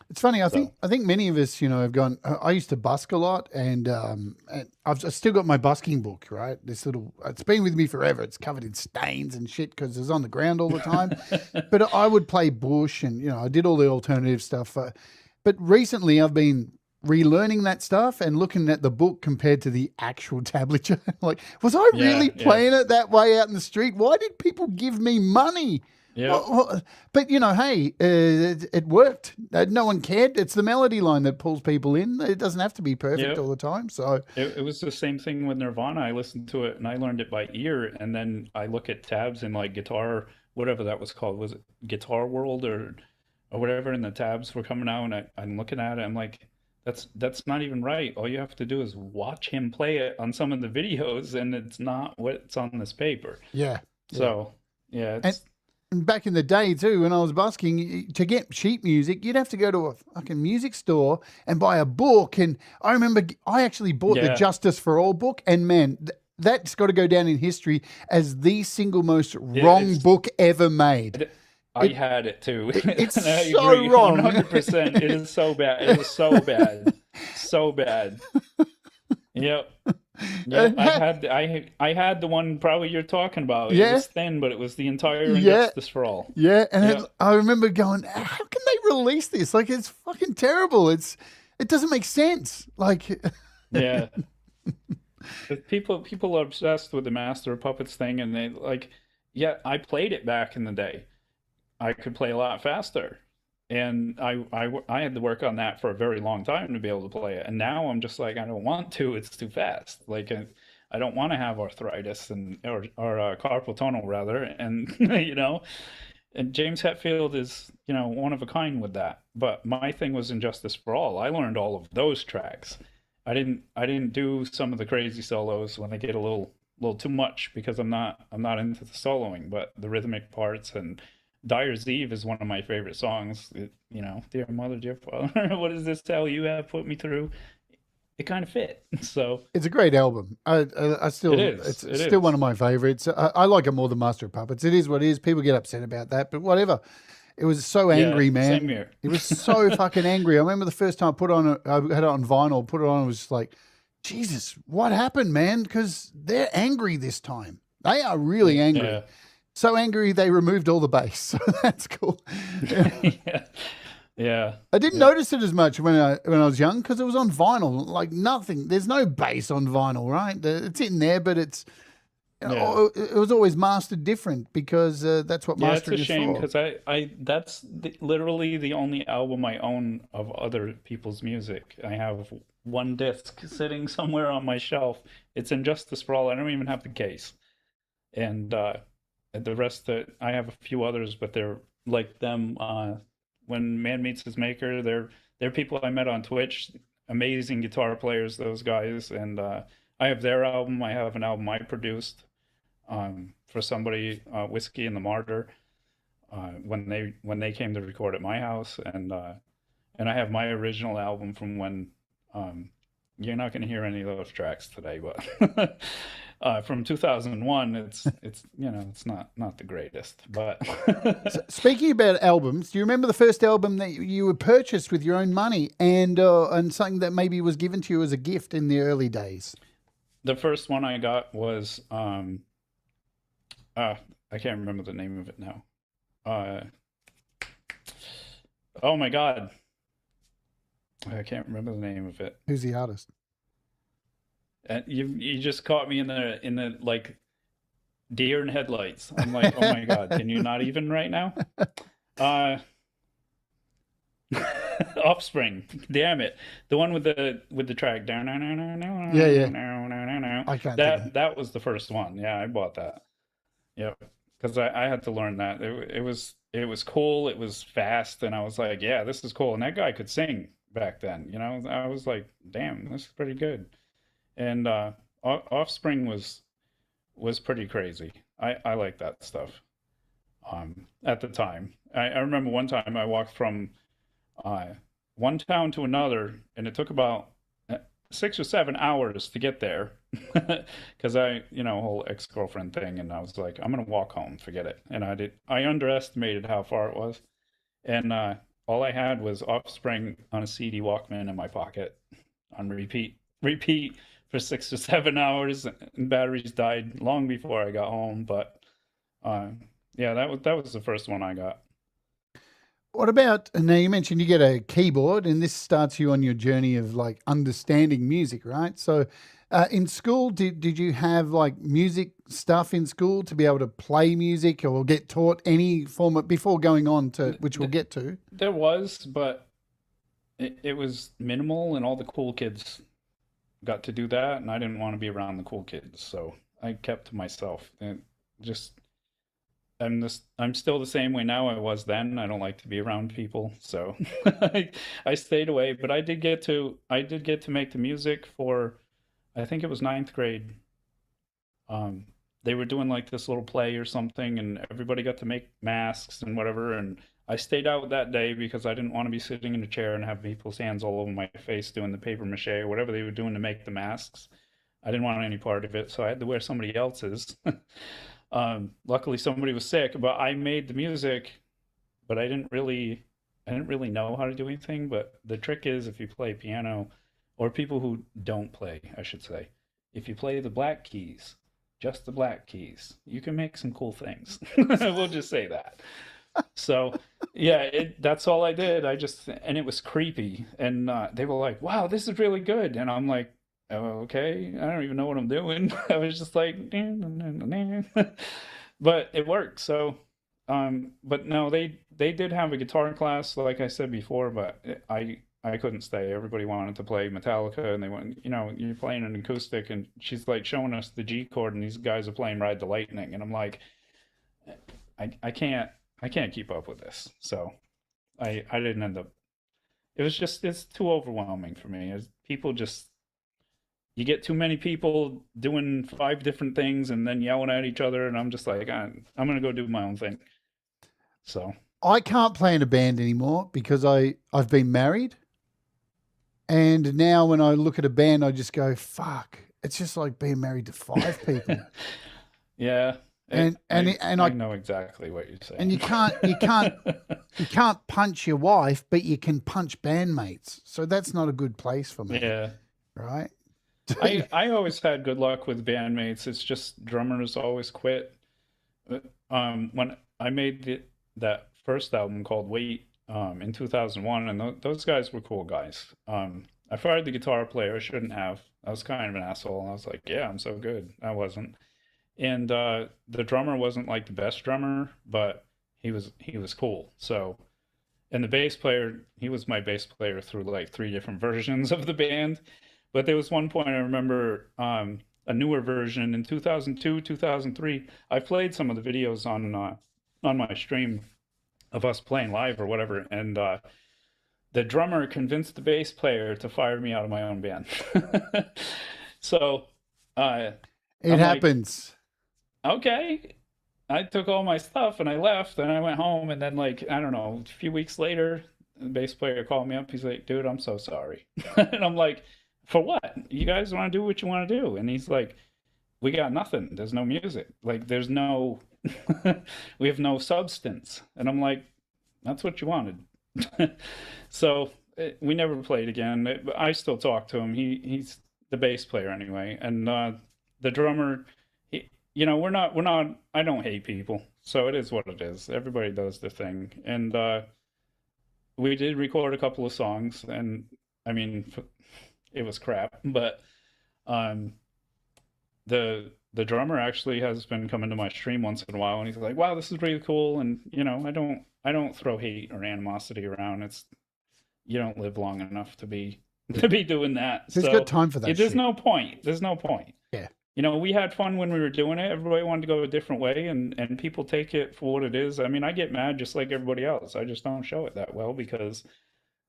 It's funny. I So think many of us, have gone. I used to busk a lot, and I've still got my busking book. Right, it's been with me forever. It's covered in stains and shit because it's on the ground all the time. But I would play bush, and I did all the alternative stuff. But recently, I've been relearning that stuff and looking at the book compared to the actual tablature. Like, was I really yeah. playing it that way out in the street? Why did people give me money? Yeah. But hey, it worked. No one cared. It's the melody line that pulls people in. It doesn't have to be perfect Yeah. all the time. So It was the same thing with Nirvana. I listened to it and I learned it by ear, and then I look at tabs in like guitar, whatever that was called. Was it Guitar World or whatever? And the tabs were coming out, and I'm looking at it. I'm like, that's not even right. All you have to do is watch him play it on some of the videos, and it's not what's on this paper. yeah. So yeah, And back in the day too, when I was busking, to get sheet music, you'd have to go to a fucking music store and buy a book. And I remember I actually bought the yeah. Justice for All book, and man, that's got to go down in history as the single most Yeah, wrong book ever made. I had it too. It's And I so agree wrong. 100%. It is so bad. It was so bad. So bad. Yep. Yeah, I had the one probably you're talking about. It Yeah. was thin, but it was the entire Yeah. Injustice for All. Yeah, and Yeah. I remember going, "How can they release this? Like, it's fucking terrible. It doesn't make sense." Like, Yeah. But people are obsessed with the Master of Puppets thing, and they like, yeah, I played it back in the day. I could play a lot faster. And I had to work on that for a very long time to be able to play it. And now I'm just like, I don't want to. It's too fast. Like, I don't want to have arthritis or carpal tunnel rather. And, and James Hetfield is, one of a kind with that. But my thing was Injustice for All. I learned all of those tracks. I didn't do some of the crazy solos when they get a little too much, because I'm not into the soloing, but the rhythmic parts and Dyer's Eve is one of my favorite songs. Dear mother, dear father, what is this hell you have put me through? It kind of fit. So It's a great album. I still, it is. it's It still is. one of my favorites. I like it more than Master of Puppets. It is what it is. People get upset about that, but whatever. It was so angry, man. Same here. It was so fucking angry. I remember the first time I put on it, I had it on vinyl, put it on, it was just like, Jesus, what happened, man? Because they're angry this time. They are really angry. Yeah. So angry they removed all the bass. So that's cool. Yeah. Yeah. I didn't notice it as much when I was young because it was on vinyl. Like nothing. There's no bass on vinyl, right? It's in there, but it's it was always mastered different because that's what mastering It's a is shame for. because that's literally the only album I own of other people's music. I have one disc sitting somewhere on my shelf. It's in just the sprawl. I don't even have the case. And the rest, I have a few others, but they're like them. When man meets his maker, they're people I met on Twitch. Amazing guitar players, those guys. And I have their album. I have an album I produced for somebody, Whiskey and the Martyr, when they came to record at my house. And I have my original album from when you're not going to hear any of those tracks today, but from 2001. It's it's not the greatest, but Speaking about albums, do you remember the first album that you were purchased with your own money and something that maybe was given to you as a gift in the early days? the first one I got was I can't remember the name of it now. Oh my God, I can't remember the name of it. Who's the artist? And you just caught me in the like deer in headlights. I'm like, oh my God, can you not even right now? Offspring, damn it, the one with the track down. Yeah, yeah. No. I can't think of That was the first one. Yeah, I bought that. Yep, because I had to learn that. It was cool. It was fast, and I was like, yeah, this is cool. And that guy could sing back then. I was like, damn, this is pretty good. And Offspring was pretty crazy. I like that stuff. At the time, I remember one time I walked from one town to another, and it took about 6 or 7 hours to get there because whole ex-girlfriend thing, and I was like, I'm gonna walk home, forget it. And I underestimated how far it was, and all I had was Offspring on a CD Walkman in my pocket on repeat for 6 or 7 hours, and batteries died long before I got home. But yeah, that was the first one I got. What about, now you mentioned you get a keyboard and this starts you on your journey of like understanding music, right? So in school, did you have like music stuff in school to be able to play music or get taught any form of, before going on to, which we'll get to? There was, but it was minimal, and all the cool kids got to do that, and I didn't want to be around the cool kids, so I kept to myself. And just I'm still the same way now I was then. I don't like to be around people, so I stayed away. But I did get to make the music for, I think it was ninth grade. They were doing like this little play or something, and everybody got to make masks and whatever. And I stayed out that day because I didn't want to be sitting in a chair and have people's hands all over my face doing the paper mache or whatever they were doing to make the masks. I didn't want any part of it, so I had to wear somebody else's. Luckily, somebody was sick, but I made the music, but I didn't really know how to do anything. But the trick is, if you play piano, or people who don't play, I should say, if you play the black keys, just the black keys, you can make some cool things. We'll just say that. So yeah, that's all I did. And it was creepy, and they were like, "Wow, this is really good," and I'm like, "Oh, okay, I don't even know what I'm doing." I was just like, but it worked. So, but no, they did have a guitar class, like I said before, but I couldn't stay. Everybody wanted to play Metallica, and they went, you're playing an acoustic, and she's like showing us the G chord, and these guys are playing Ride the Lightning, and I'm like, I can't keep up with this. So I didn't end up. It's too overwhelming for me. You get too many people doing 5 different things and then yelling at each other, and I'm just like, I'm gonna go do my own thing. So I can't play in a band anymore because I've been married. And now when I look at a band, I just go, fuck. It's just like being married to 5 people. yeah, And I know exactly what you're saying. And you can't punch your wife, but you can punch bandmates. So that's not a good place for me. Yeah. Right? I always had good luck with bandmates. It's just drummers always quit. When I made that first album called Wait in 2001, and those guys were cool guys. I fired the guitar player. I shouldn't have. I was kind of an asshole. I was like, yeah, I'm so good. I wasn't. And the drummer wasn't like the best drummer, but he was cool. So, and the bass player, he was my bass player through like 3 different versions of the band. But there was one point I remember a newer version in 2002, 2003. I played some of the videos on my stream of us playing live or whatever, and the drummer convinced the bass player to fire me out of my own band. So it I'm happens. like, okay. I took all my stuff and I left and I went home, and then like I don't know, a few weeks later, the bass player called me up. He's like, "Dude, I'm so sorry." And I'm like, "For what? You guys want to do what you want to do?" And he's like, "We got nothing. There's no music. Like there's no we have no substance." And I'm like, "That's what you wanted." So we never played again. I still talk to him. He's the bass player anyway, and the drummer. We're not. I don't hate people, so it is what it is. Everybody does their thing, and we did record a couple of songs, and I mean, it was crap, but the drummer actually has been coming to my stream once in a while, and he's like, "Wow, this is really cool." And I don't throw hate or animosity around. It's you don't live long enough to be doing that. Who's so got time for that? There's shit? no point. There's no point. Yeah. We had fun when we were doing it. Everybody wanted to go a different way, and people take it for what it is. I mean, I get mad just like everybody else. I just don't show it that well because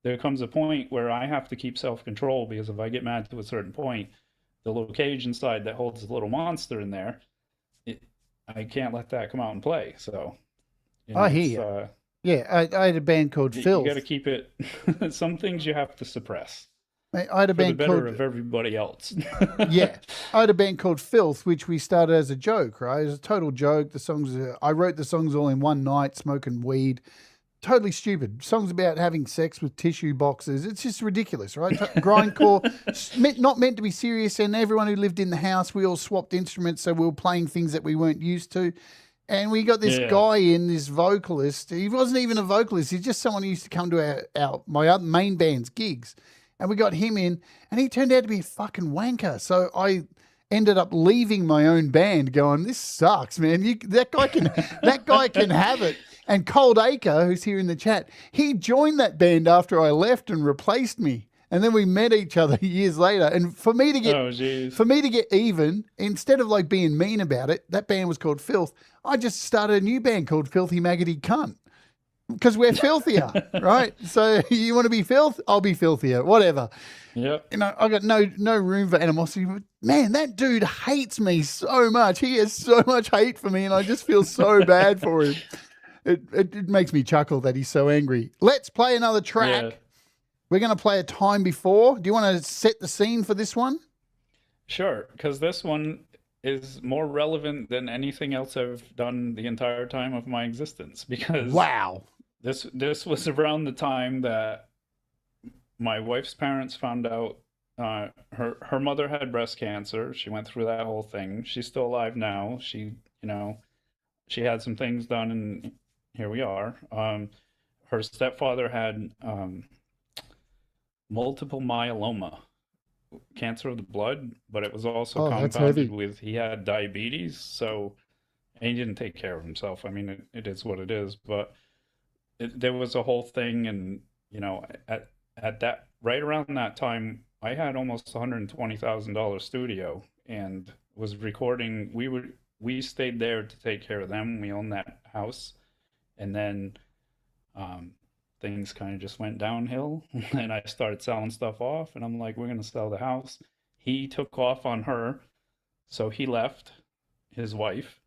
there comes a point where I have to keep self-control, because if I get mad to a certain point, the little cage inside that holds the little monster in there, I can't let that come out and play. So I hear you. Yeah, I had a band called Filth. You got to keep it. Some things you have to suppress. I had a band for the better called of everybody else. Yeah, I had a band called Filth, which we started as a joke. Right, it was a total joke. The songs I wrote the songs all in one night, smoking weed. Totally stupid. Songs about having sex with tissue boxes. It's just ridiculous, right? Grindcore, not meant to be serious. And everyone who lived in the house, we all swapped instruments, so we were playing things that we weren't used to. And we got this guy in, this vocalist. He wasn't even a vocalist. He's just someone who used to come to my other main band's gigs. And we got him in, and he turned out to be a fucking wanker. So I ended up leaving my own band, going, "This sucks, man. That guy can have it." And Cold Acre, who's here in the chat, he joined that band after I left and replaced me. And then we met each other years later. And for me to get even, instead of like being mean about it, that band was called Filth. I just started a new band called Filthy Maggoty Cunt. Because we're filthier, right? So you want to be filth? I'll be filthier, whatever. Yeah. I got no room for animosity. But man, that dude hates me so much. He has so much hate for me, and I just feel so bad for him. It makes me chuckle that he's so angry. Let's play another track. Yeah. We're going to play A Time Before. Do you want to set the scene for this one? Sure, because this one is more relevant than anything else I've done the entire time of my existence. Because wow. This was around the time that my wife's parents found out her mother had breast cancer. She went through that whole thing. She's still alive now. She had some things done, and here we are. Her stepfather had multiple myeloma, cancer of the blood, but it was also compounded with he had diabetes. So, and he didn't take care of himself. I mean, it is what it is, but there was a whole thing, and at that right around that time, I had almost $120,000 studio and was recording. We stayed there to take care of them. We owned that house, and then things kind of just went downhill, and I started selling stuff off, and I'm like, we're gonna sell the house. He took off on her, so he left his wife.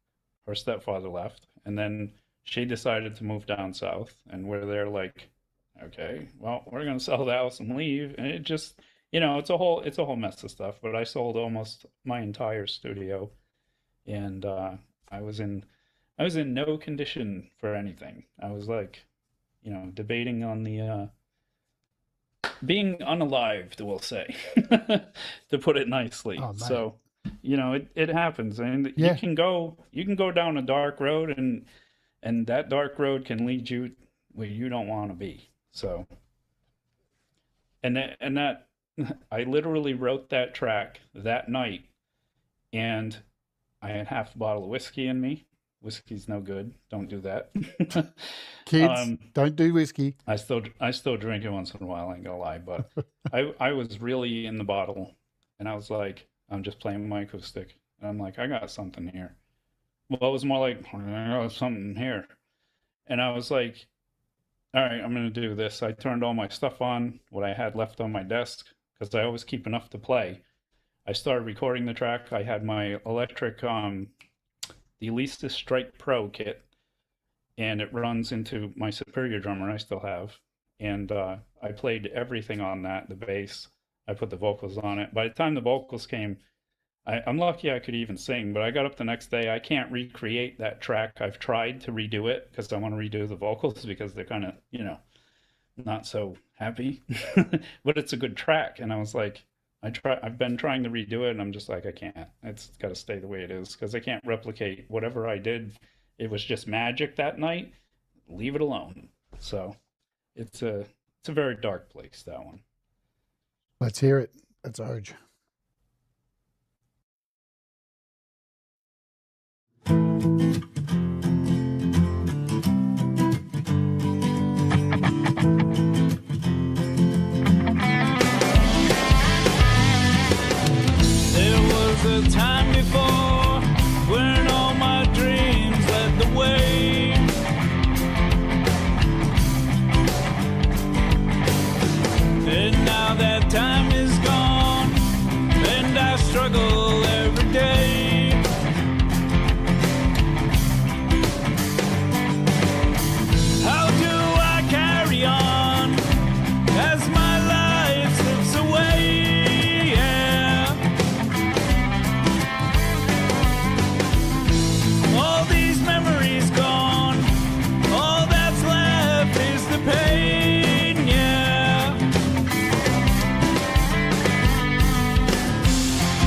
Her stepfather left, and then she decided to move down south, and we're there like, okay, well, we're gonna sell the house and leave, and it just, it's a whole mess of stuff. But I sold almost my entire studio, and I was in no condition for anything. I was like, debating on the being unalived, we'll say, to put it nicely. Oh, mate. So, it happens, and Yeah. you can go down a dark road, and that dark road can lead you where you don't want to be. So, and that I literally wrote that track that night, and I had half a bottle of whiskey in me. Whiskey's no good. Don't do that. Kids, don't do whiskey. I still drink it once in a while, I ain't gonna lie, but I was really in the bottle, and I was like, I'm just playing my acoustic, and I'm like, I got something here. Well, it was more like, I got something here. And I was like, all right, I'm gonna do this. I turned all my stuff on, what I had left on my desk, because I always keep enough to play. I started recording the track. I had my electric, the Elisa Strike Pro kit, and it runs into my Superior drummer I still have. And I played everything on that, the bass. I put the vocals on it. By the time the vocals came, I'm lucky I could even sing, but I got up the next day. I can't recreate that track. I've tried to redo it because I want to redo the vocals because they're kind of, not so happy. But it's a good track. And I was like, I've been trying to redo it, and I'm just like, I can't. It's got to stay the way it is because I can't replicate whatever I did. It was just magic that night. Leave it alone. So it's a very dark place, that one. Let's hear it. Let's urge. There was a time before when all my dreams led the way. And now that time is gone, and I struggle every day. How do I carry on as my life slips away? Yeah. All these memories gone, all that's left is the pain, yeah.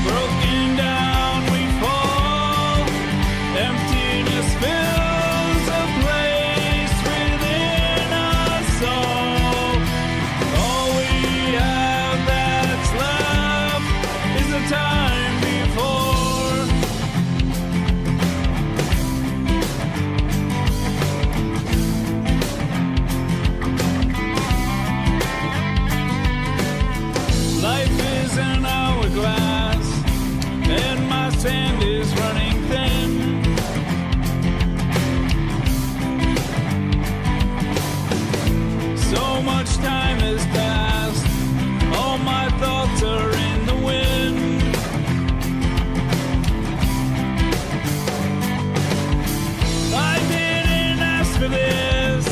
Broken down we fall, emptiness fills a place within us all. All we have that's left is the time before. Life is an hourglass, and my sand is running thin. So much time has passed, all my thoughts are in the wind. I didn't ask for this,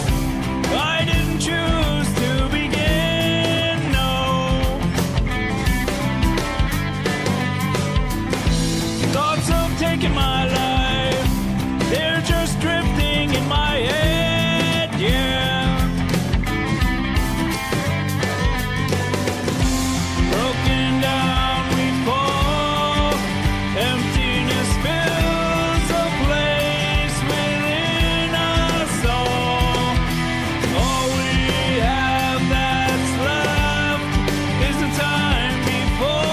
I didn't choose to begin, no. Thoughts of taking my life, they're just drifting in my head, yeah. Broken down we fall, emptiness fills a place within us all. All we have that's left is the time before.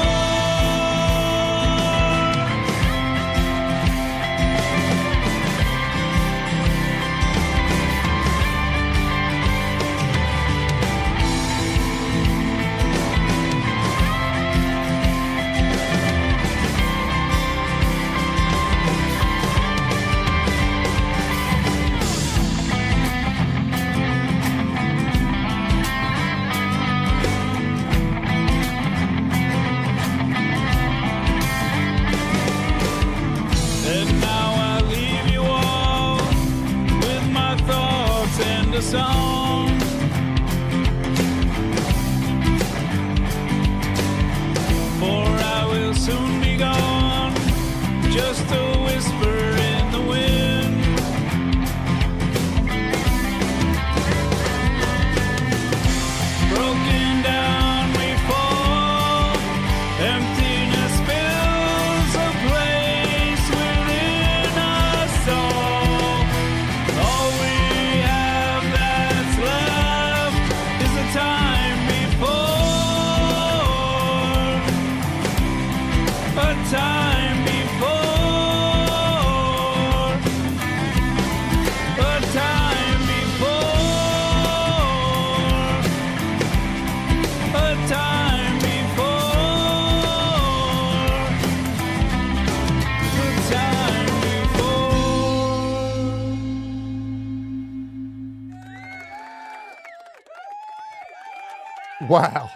And now I leave you all with my song. For I will soon be gone, just a whisper in the wind. Broken down we fall, emptiness fills a place within us all. All we have that's left is the time before, a time before, a time before, a time before, a time before. Wow.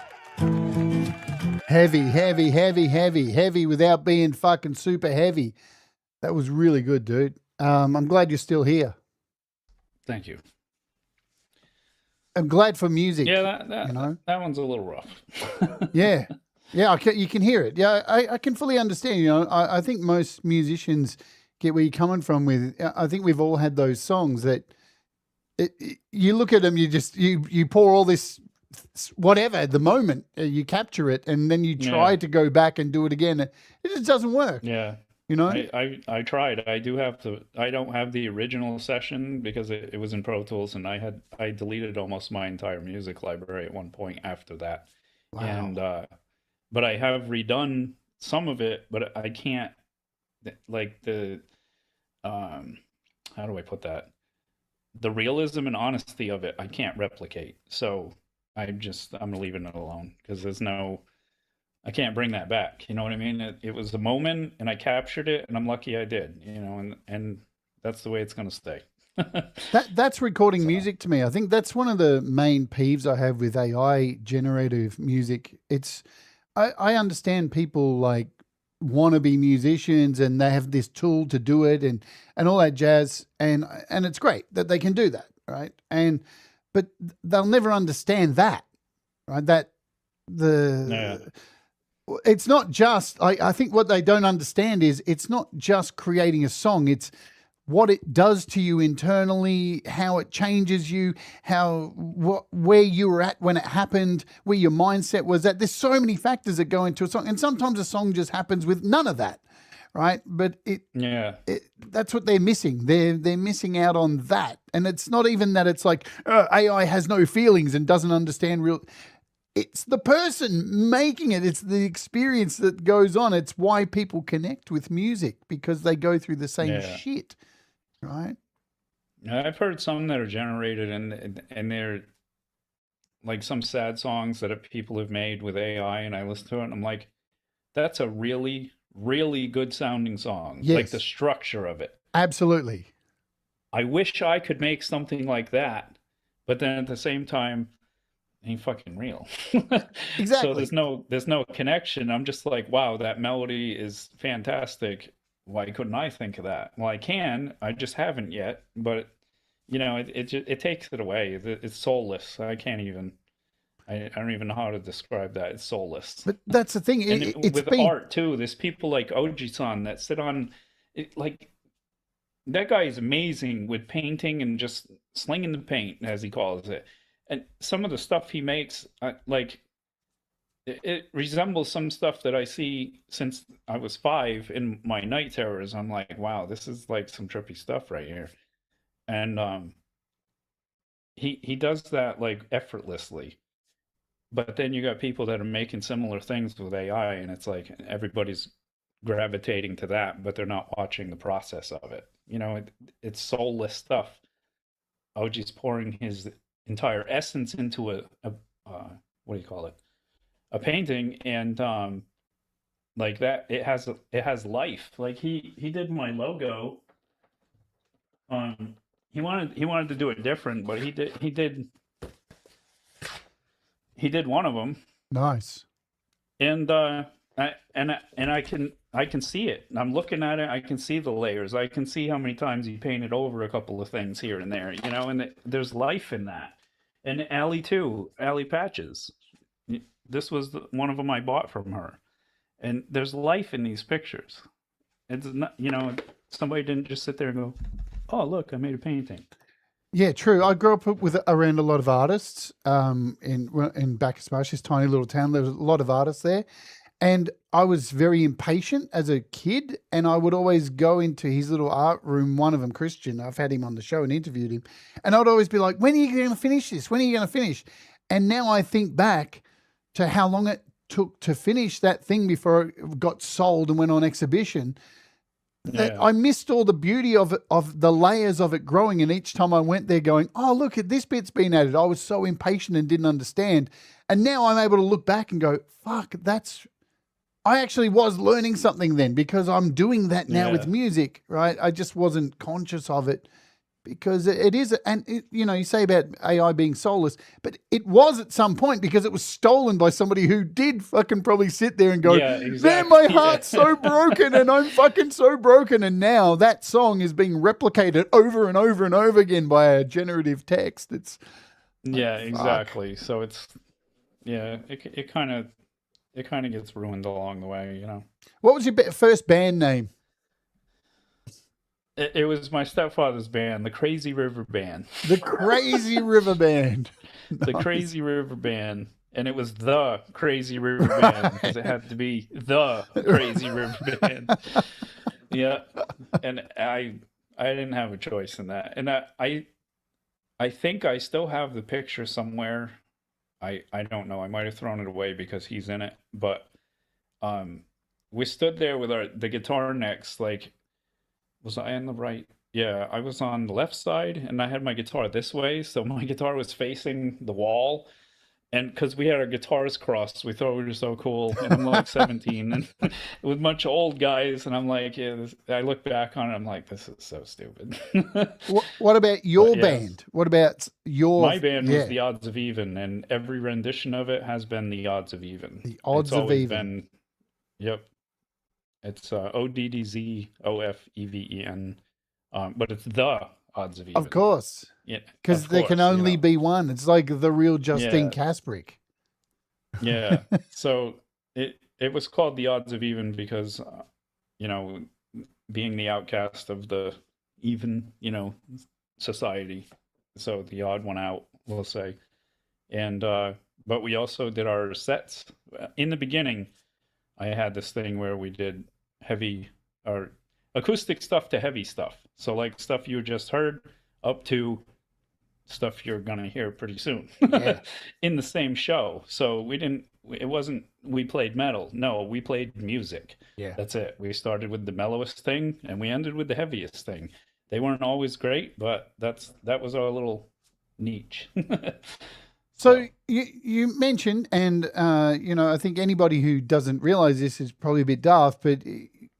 Heavy, heavy, heavy, heavy, heavy without being fucking super heavy. That was really good, dude. I'm glad you're still here. Thank you. I'm glad for music. Yeah, you know? that one's a little rough. Yeah. Yeah, you can hear it. Yeah, I can fully understand. You know, I think most musicians get where you're coming from with. I think we've all had those songs that you look at them, you pour all this whatever at the moment, you capture it, and then you try to go back and do it again. It just doesn't work. Yeah. You know? I tried. I don't have the original session because it was in Pro Tools, and I deleted almost my entire music library at one point after that. Wow. And but I have redone some of it, but I can't, like, the how do I put that? The realism and honesty of it, I can't replicate. So I'm leaving it alone because I can't bring that back. You know what I mean? It was a moment and I captured it, and I'm lucky I did, you know, and that's the way it's going to stay. That's recording music to me. I think that's one of the main peeves I have with AI generative music. I understand people like want to be musicians and they have this tool to do it and all that jazz, and it's great that they can do that, right? But they'll never understand that, right? It's not just, I think what they don't understand is it's not just creating a song. It's what it does to you internally, how it changes you, where you were at when it happened, where your mindset was at. There's so many factors that go into a song. And sometimes a song just happens with none of that, right? But that's what they're missing. They're missing out on that. And it's not even that it's like AI has no feelings and doesn't understand real. It's the person making it. It's the experience that goes on. It's why people connect with music, because they go through the same shit, right? I've heard some that are generated and they're like some sad songs that people have made with AI, and I listen to it and I'm like, that's a really, really good sounding song. Yes. Like the structure of it. Absolutely. I wish I could make something like that, but then at the same time, it ain't fucking real. Exactly. So there's no connection. I'm just like, wow, that melody is fantastic. Why couldn't I think of that? Well, I can. I just haven't yet. But you know, it takes it away. It's soulless. I can't even. I don't even know how to describe that. It's soulless. But that's the thing. And with art too, there's people like Oji-san that sit on it, like that guy is amazing with painting and just slinging the paint, as he calls it. And some of the stuff he makes, like, it resembles some stuff that I see since I was 5 in my night terrors. I'm like, wow, this is like some trippy stuff right here. And he does that like effortlessly. But then you got people that are making similar things with AI, and it's like everybody's gravitating to that, but they're not watching the process of it. You know, it's soulless stuff. Oji's pouring his entire essence into a what do you call it? A painting, and like that, it has life. Like he did my logo. He wanted to do it different, but he did one of them. Nice. And I I can see it. I'm looking at it. I can see the layers. I can see how many times he painted over a couple of things here and there. You know, and there's life in that. And Allie too. Allie Patches. This was one of them I bought from her. And there's life in these pictures. It's not, you know, somebody didn't just sit there and go, "Oh, look, I made a painting." Yeah, true. I grew up with around a lot of artists in Bacchus Marsh, this tiny little town. There was a lot of artists there. And I was very impatient as a kid, and I would always go into his little art room, one of them, Christian. I've had him on the show and interviewed him. And I'd always be like, when are you going to finish this? When are you going to finish? And now I think back to how long it took to finish that thing before it got sold and went on exhibition. Yeah. I missed all the beauty of it, of the layers of it growing. And each time I went there going, oh, look at this bit's been added. I was so impatient and didn't understand. And now I'm able to look back and go, fuck, I actually was learning something then, because I'm doing that now with music, right? I just wasn't conscious of it because it is, and you know, you say about AI being soulless, but it was at some point because it was stolen by somebody who did fucking probably sit there and go, man, my heart's so broken and I'm fucking so broken. And now that song is being replicated over and over and over again by a generative text. It's exactly. So it's, it kind of gets ruined along the way, you know. What was your first band name? It was my stepfather's band, the Crazy River Band. The Crazy River Band. The Nice. Crazy River Band. And it was the Crazy River Band because it had to be the Crazy River Band. Yeah. And I didn't have a choice in that. And I think I still have the picture somewhere. I don't know. I might have thrown it away because he's in it. But we stood there with the guitar necks. Like, was I on the right? Yeah, I was on the left side, and I had my guitar this way, so my guitar was facing the wall. And because we had our guitars crossed, we thought we were so cool. And I'm like 17, and with a bunch of old guys, and I'm like, I look back on it, I'm like, this is so stupid. What about your band? What about my band was The Odds of Even, and every rendition of it has been The Odds of Even. The Odds of Even. Yep. It's ODDZOFEVEN, but it's The Odds of Even. Of course. Yeah. Because there can only be one. It's like the real Justine Kasprick. Yeah. So it was called The Odds of Even because, you know, being the outcast of the even, you know, society. So the odd one out, we'll say. And, but we also did our sets. In the beginning, I had this thing where we did heavy or acoustic stuff to heavy stuff. So like stuff you just heard up to stuff you're going to hear pretty soon in the same show. So it wasn't, we played metal. No, we played music. Yeah. That's it. We started with the mellowest thing and we ended with the heaviest thing. They weren't always great, but that was our little niche. So you mentioned, and you know, I think anybody who doesn't realize this is probably a bit daft, but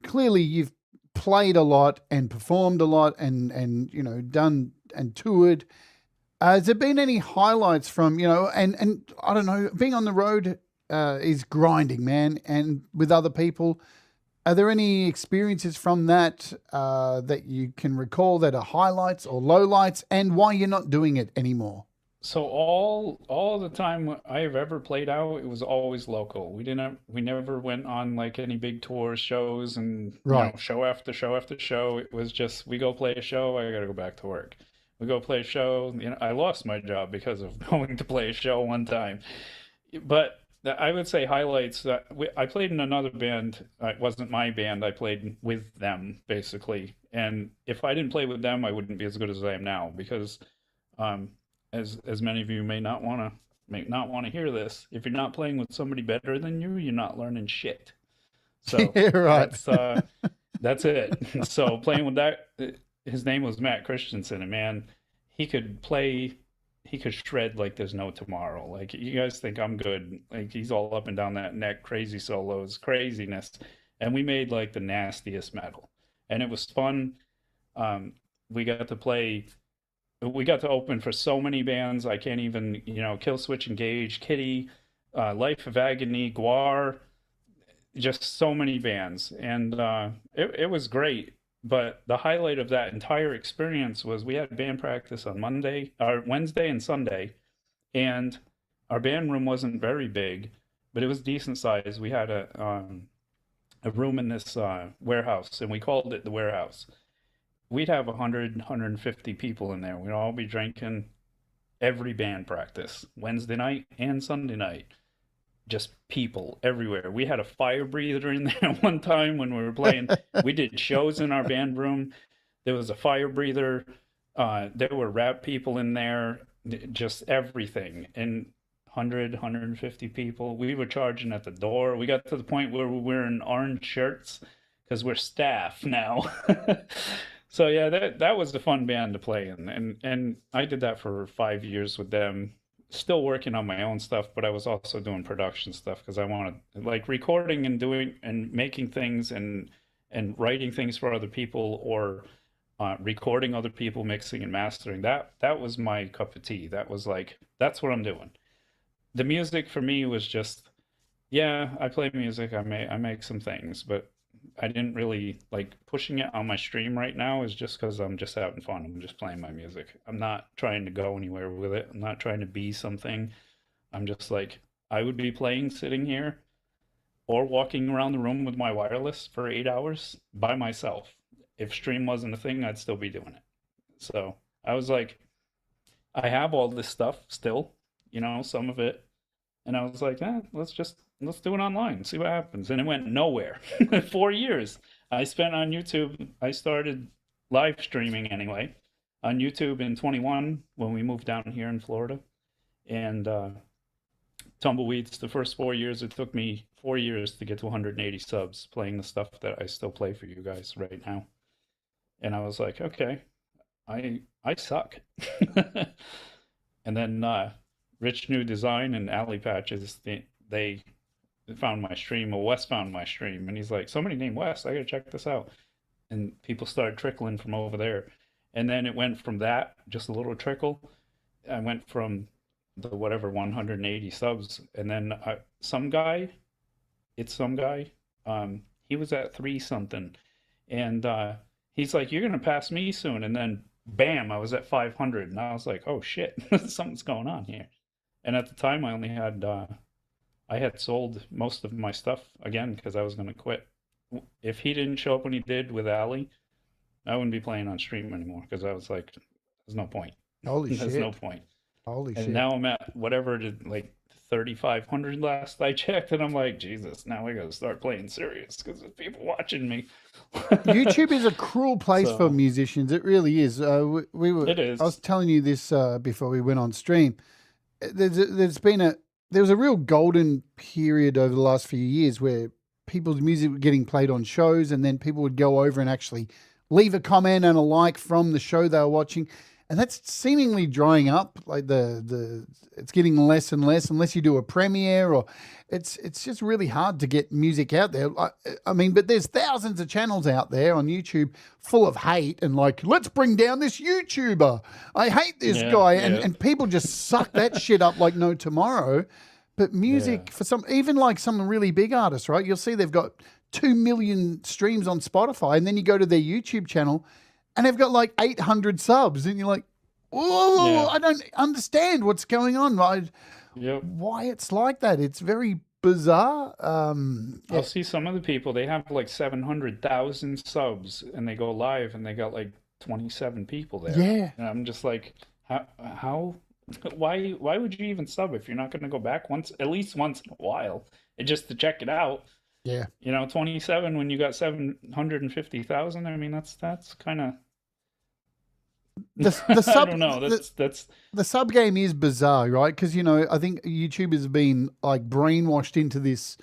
clearly you've played a lot and performed a lot and you know, done and toured. Has there been any highlights from, you know, and I don't know, being on the road is grinding, man, and with other people. Are there any experiences from that that you can recall that are highlights or lowlights, and why you're not doing it anymore? So all the time I have ever played out, it was always local. We never went on like any big tour shows and you know, show after show after show. It was just, we go play a show, I gotta go back to work. We go play a show. You know, I lost my job because of going to play a show one time. But I would say highlights. I played in another band. It wasn't my band. I played with them basically. And if I didn't play with them, I wouldn't be as good as I am now because. As many of you may not want to hear this, if you're not playing with somebody better than you, you're not learning shit. So that's it. So playing with that, his name was Matt Christensen, and man, he could shred like there's no tomorrow. Like you guys think I'm good, like he's all up and down that neck, crazy solos, craziness, and we made like the nastiest metal, and it was fun. We got to open for so many bands. I can't even, you know, Killswitch Engage, Kitty, Life of Agony, Guar, just so many bands, and it was great. But the highlight of that entire experience was we had band practice on Monday or Wednesday and Sunday, and our band room wasn't very big, but it was decent size. We had a room in this warehouse, and we called it the warehouse. We'd have 100, 150 people in there. We'd all be drinking every band practice, Wednesday night and Sunday night. Just people everywhere. We had a fire breather in there one time when we were playing. We did shows in our band room. There was a fire breather. There were rap people in there, just everything. And 100, 150 people. We were charging at the door. We got to the point where we were wearing orange shirts because we're staff now. So yeah, that was a fun band to play in, and I did that for 5 years with them. Still working on my own stuff, but I was also doing production stuff because I wanted like recording and doing and making things and writing things for other people, or recording other people, mixing and mastering. That was my cup of tea. That was like, that's what I'm doing. The music for me was just, yeah, I play music, I make some things, but I didn't really like pushing it on my stream right now is just because I'm just having fun. I'm just playing my music. I'm not trying to go anywhere with it. I'm not trying to be something. I'm just like, I would be playing sitting here or walking around the room with my wireless for 8 hours by myself. If stream wasn't a thing, I'd still be doing it. So I was like, I have all this stuff still, some of it. And I was like, let's do it online, see what happens. And it went nowhere. 4 years I spent on YouTube. I started live streaming anyway on YouTube in 21 when we moved down here in Florida. And Tumbleweeds, the first 4 years, it took me 4 years to get to 180 subs playing the stuff that I still play for you guys right now. And I was like, okay, I suck. And then Rich New Design and Alley Patches, they found my stream, or Wes found my stream, and he's like, somebody named Wes, I gotta check this out. And people started trickling from over there. And then it went from that, just a little trickle. I went from the 180 subs, and then some guy, he was at 3 something, and he's like, you're gonna pass me soon. And then bam, I was at 500, and I was like, oh shit, something's going on here. And at the time, I only had I had sold most of my stuff again because I was going to quit. If he didn't show up when he did with Ali, I wouldn't be playing on stream anymore because I was like, there's no point. Holy There's shit. no point. Holy and shit. now I'm at whatever, like 3,500 last I checked, and I'm like, Jesus, now I got to start playing serious because there's people watching me. YouTube is a cruel place So- for musicians. It really is. It is. I was telling you this before we went on stream. There was a real golden period over the last few years where people's music were getting played on shows, and then people would go over and actually leave a comment and a like from the show they were watching. And that's seemingly drying up. Like it's getting less and less unless you do a premiere, or it's just really hard to get music out there. I mean, but there's thousands of channels out there on YouTube full of hate and like, let's bring down this YouTuber. I hate this guy. And people just suck that shit up like no tomorrow. But music for even like some really big artists, right? You'll see they've got 2 million streams on Spotify, and then you go to their YouTube channel and they've got like 800 subs, and you're like, whoa, I don't understand what's going on. Why it's like that. It's very bizarre. I'll see some of the people, they have like 700,000 subs, and they go live and they got like 27 people there. Yeah. And I'm just like, how why would you even sub if you're not going to go back at least once in a while, and just to check it out? Yeah. 27 when you got 750,000. I mean, that's kind of the sub, I don't know. That's the sub game is bizarre, right? Because I think YouTube has been like brainwashed into this.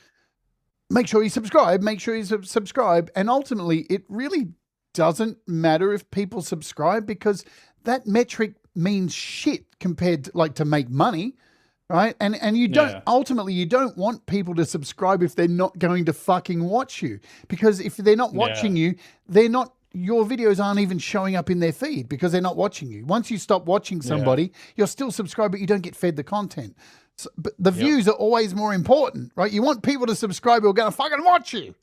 Make sure you subscribe. Make sure you subscribe, and ultimately, it really doesn't matter if people subscribe because that metric means shit compared to, to make money. Right. And you don't ultimately you don't want people to subscribe if they're not going to fucking watch you, because if they're not watching you, your videos aren't even showing up in their feed because they're not watching you. Once you stop watching somebody, you're still subscribed, but you don't get fed the content. But the views are always more important, right? You want people to subscribe who are going to fucking watch you.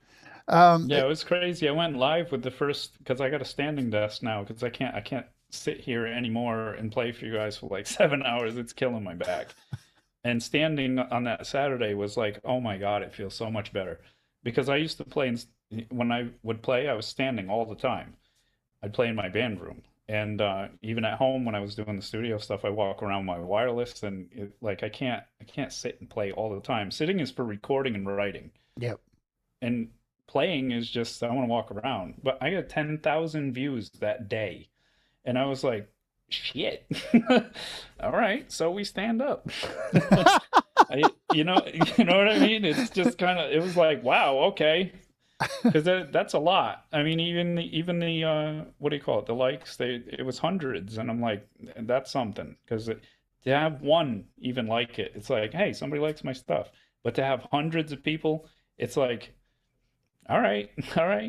Yeah, it was crazy. I went live with the first, because I got a standing desk now, because I can't sit here anymore and play for you guys for like 7 hours. It's killing my back. And standing on that Saturday was like, oh my God, it feels so much better. Because I used to play, when I would play, I was standing all the time. I'd play in my band room. And even at home, when I was doing the studio stuff, I walk around my wireless, and like I can't sit and play all the time. Sitting is for recording and writing. Yep. And playing is just, I want to walk around. But I got 10,000 views that day. And I was like, shit. All right, so we stand up. You know what I mean? It's just kind of, it was like, wow, okay. Because that's a lot. I mean, even the what do you call it? The likes, it was hundreds, and I'm like, that's something. Because to have one even like it, it's like, hey, somebody likes my stuff. But to have hundreds of people, it's like, all right,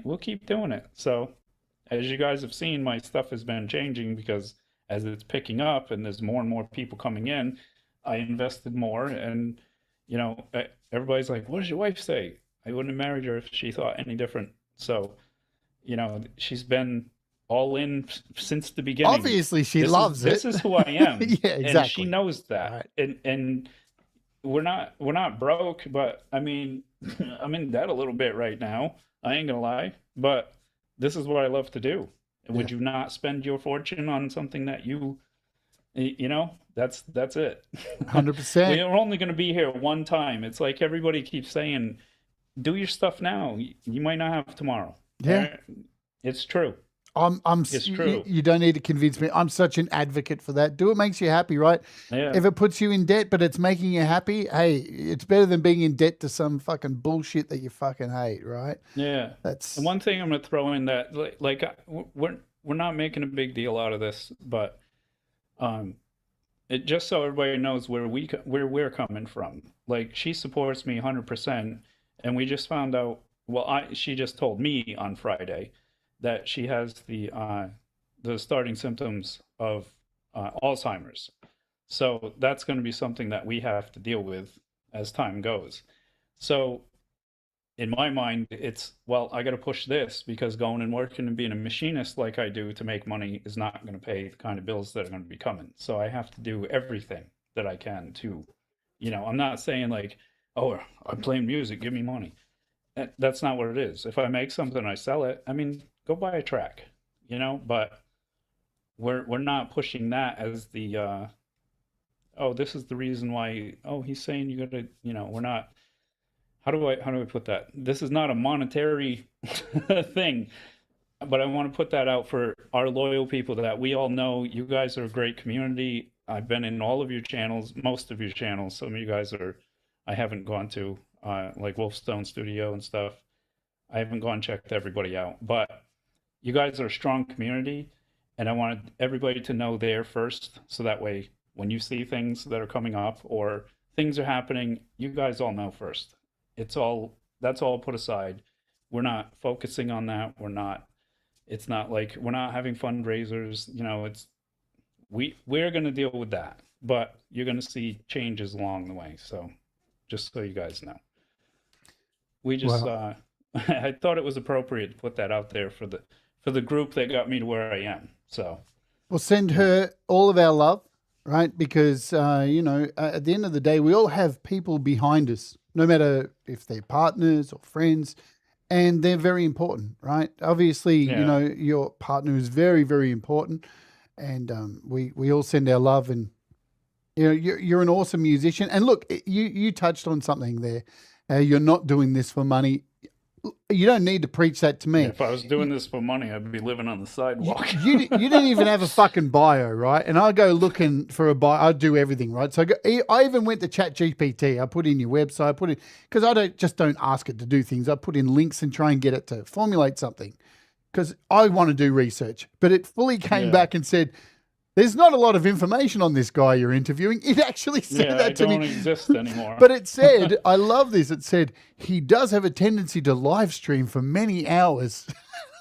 we'll keep doing it. So, as you guys have seen, my stuff has been changing because as it's picking up and there's more and more people coming in, I invested more. And everybody's like, "What does your wife say?" I wouldn't have married her if she thought any different. So, she's been all in since the beginning. Obviously, she loves it. This is who I am. Yeah, exactly. And she knows that. Right. And we're not broke, but I mean, I'm in debt a little bit right now. I ain't gonna lie, but this is what I love to do. Would you not spend your fortune on something that that's it. 100%. We're only going to be here one time. It's like everybody keeps saying, do your stuff now. You might not have tomorrow. Yeah. Right? It's true. It's true. You don't need to convince me. I'm such an advocate for that. Do what makes you happy, right? Yeah. If it puts you in debt, but it's making you happy, hey, it's better than being in debt to some fucking bullshit that you fucking hate, right? Yeah. That's and one thing I'm going to throw in that, like we're not making a big deal out of this, but it just so everybody knows where we're coming from. Like, she supports me 100%, and we just found out. Well, she just told me on Friday that she has the starting symptoms of Alzheimer's. So that's going to be something that we have to deal with as time goes. So in my mind, it's, well, I got to push this, because going and working and being a machinist like I do to make money is not going to pay the kind of bills that are going to be coming. So I have to do everything that I can to, I'm not saying like, oh, I'm playing music, give me money. That's not what it is. If I make something, I sell it. I mean, go buy a track, but we're not pushing that as the, this is the reason why, he's saying you gotta, we're not, how do I put that? This is not a monetary thing, but I want to put that out for our loyal people that we all know. You guys are a great community. I've been in all of your channels, most of your channels. Some of you guys I haven't gone to, like Wolfstone Studio and stuff. I haven't gone and checked everybody out, but you guys are a strong community, and I wanted everybody to know there first, so that way when you see things that are coming up or things are happening, you guys all know first. That's all put aside. We're not focusing on that. It's not like we're not having fundraisers. We're going to deal with that, but you're going to see changes along the way. So just so you guys know, we just, I thought it was appropriate to put that out there for the group that got me to where I am. So we'll send her all of our love, right? Because, at the end of the day, we all have people behind us, no matter if they're partners or friends, and they're very important, right? Obviously, your partner is very, very important, and we all send our love, and you're an awesome musician. And look, you touched on something there. You're not doing this for money. You don't need to preach that to me. If I was doing this for money, I'd be living on the sidewalk. You didn't even have a fucking bio, right? And I go looking for a bio. I do everything, right? So I even went to ChatGPT. I put in your website. Because I don't ask it to do things. I put in links and try and get it to formulate something, because I want to do research. But it fully came back and said, there's not a lot of information on this guy you're interviewing. It actually said that to me. I don't exist anymore. But it said, I love this. It said, he does have a tendency to live stream for many hours.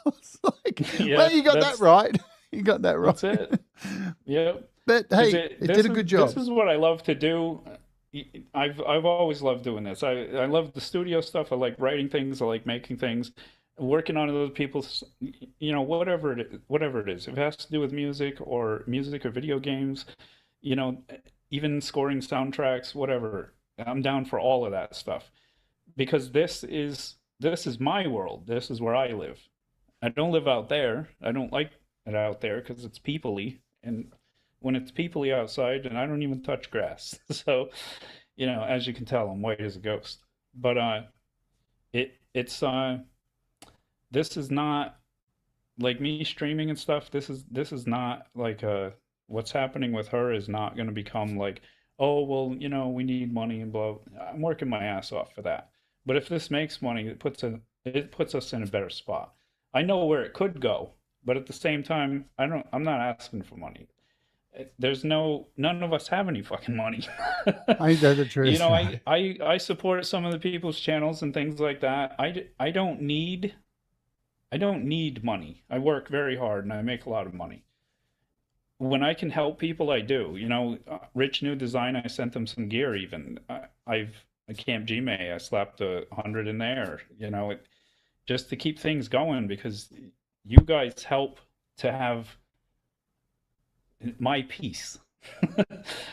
I was like, well, you got that right. You got that right. That's it. Yep. But hey, it did a good job. This is what I love to do. I've always loved doing this. I love the studio stuff. I like writing things. I like making things, working on other people's, whatever it is. If it has to do with music or video games, you know, even scoring soundtracks, whatever. I'm down for all of that stuff because this is my world. This is where I live. I don't live out there. I don't like it out there because it's peoply, and when it's peoply outside, and I don't even touch grass. So, as you can tell, I'm white as a ghost. But it's this is not like me streaming and stuff. This is not like what's happening with her is not going to become like, oh well, we need money and blah. I'm working my ass off for that. But if this makes money, it puts us in a better spot. I know where it could go, but at the same time, I'm not asking for money. None of us have any fucking money. I know the truth. I support some of the people's channels and things like that. I don't need money. I work very hard and I make a lot of money. When I can help people, I do. Rich New Design, I sent them some gear even. At Camp Gmail, I slapped 100 in there, just to keep things going because you guys help to have my peace.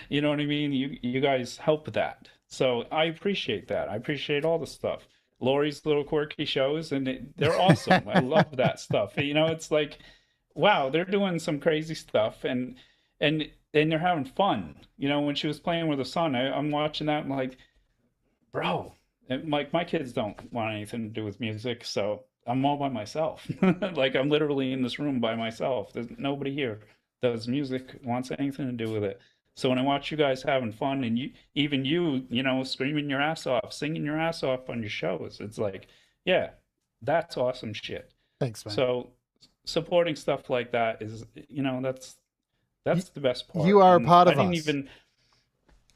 You know what I mean? You guys help that. So I appreciate that. I appreciate all the stuff. Lori's little quirky shows, and they're awesome. I love that stuff. It's like, wow, they're doing some crazy stuff, and they're having fun. When she was playing with her son, I'm watching that, and I'm like, bro, and my kids don't want anything to do with music, so I'm all by myself. Like I'm literally in this room by myself. There's nobody here does music, wants anything to do with it. So when I watch you guys having fun and you screaming your ass off, singing your ass off on your shows, it's like, yeah, that's awesome shit. Thanks, man. So supporting stuff like that is, that's the best part. You are a part of us. I didn't even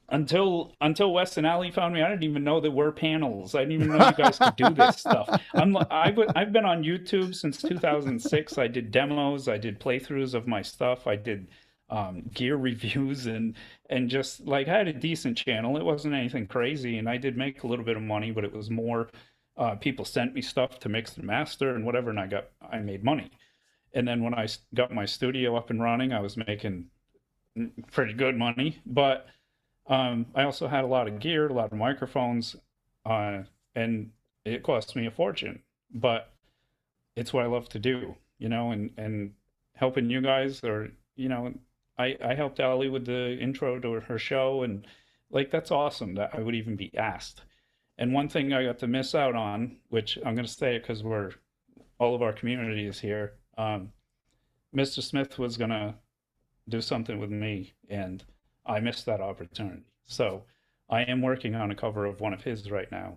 until Wes and Ali found me, I didn't even know there were panels. I didn't even know you guys could do this stuff. I've been on YouTube since 2006. I did demos, I did playthroughs of my stuff, I did gear reviews, and just like I had a decent channel. It wasn't anything crazy, and I did make a little bit of money, but it was more people sent me stuff to mix and master and whatever, and I made money. And then when I got my studio up and running, I was making pretty good money, but I also had a lot of gear, a lot of microphones, and it cost me a fortune, but it's what I love to do, and helping you guys, or, I helped Ali with the intro to her show, and like, that's awesome that I would even be asked. And one thing I got to miss out on, which I'm going to say it because all of our community is here. Mr. Smith was going to do something with me, and I missed that opportunity. So I am working on a cover of one of his right now.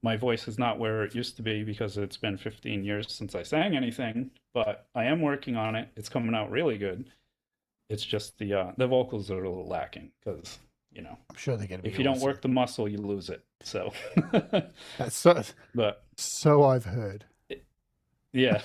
My voice is not where it used to be because it's been 15 years since I sang anything, but I am working on it. It's coming out really good. It's just the vocals are a little lacking because, I'm sure they're going to be if you don't work the muscle, you lose it. So that's so I've heard. Yeah.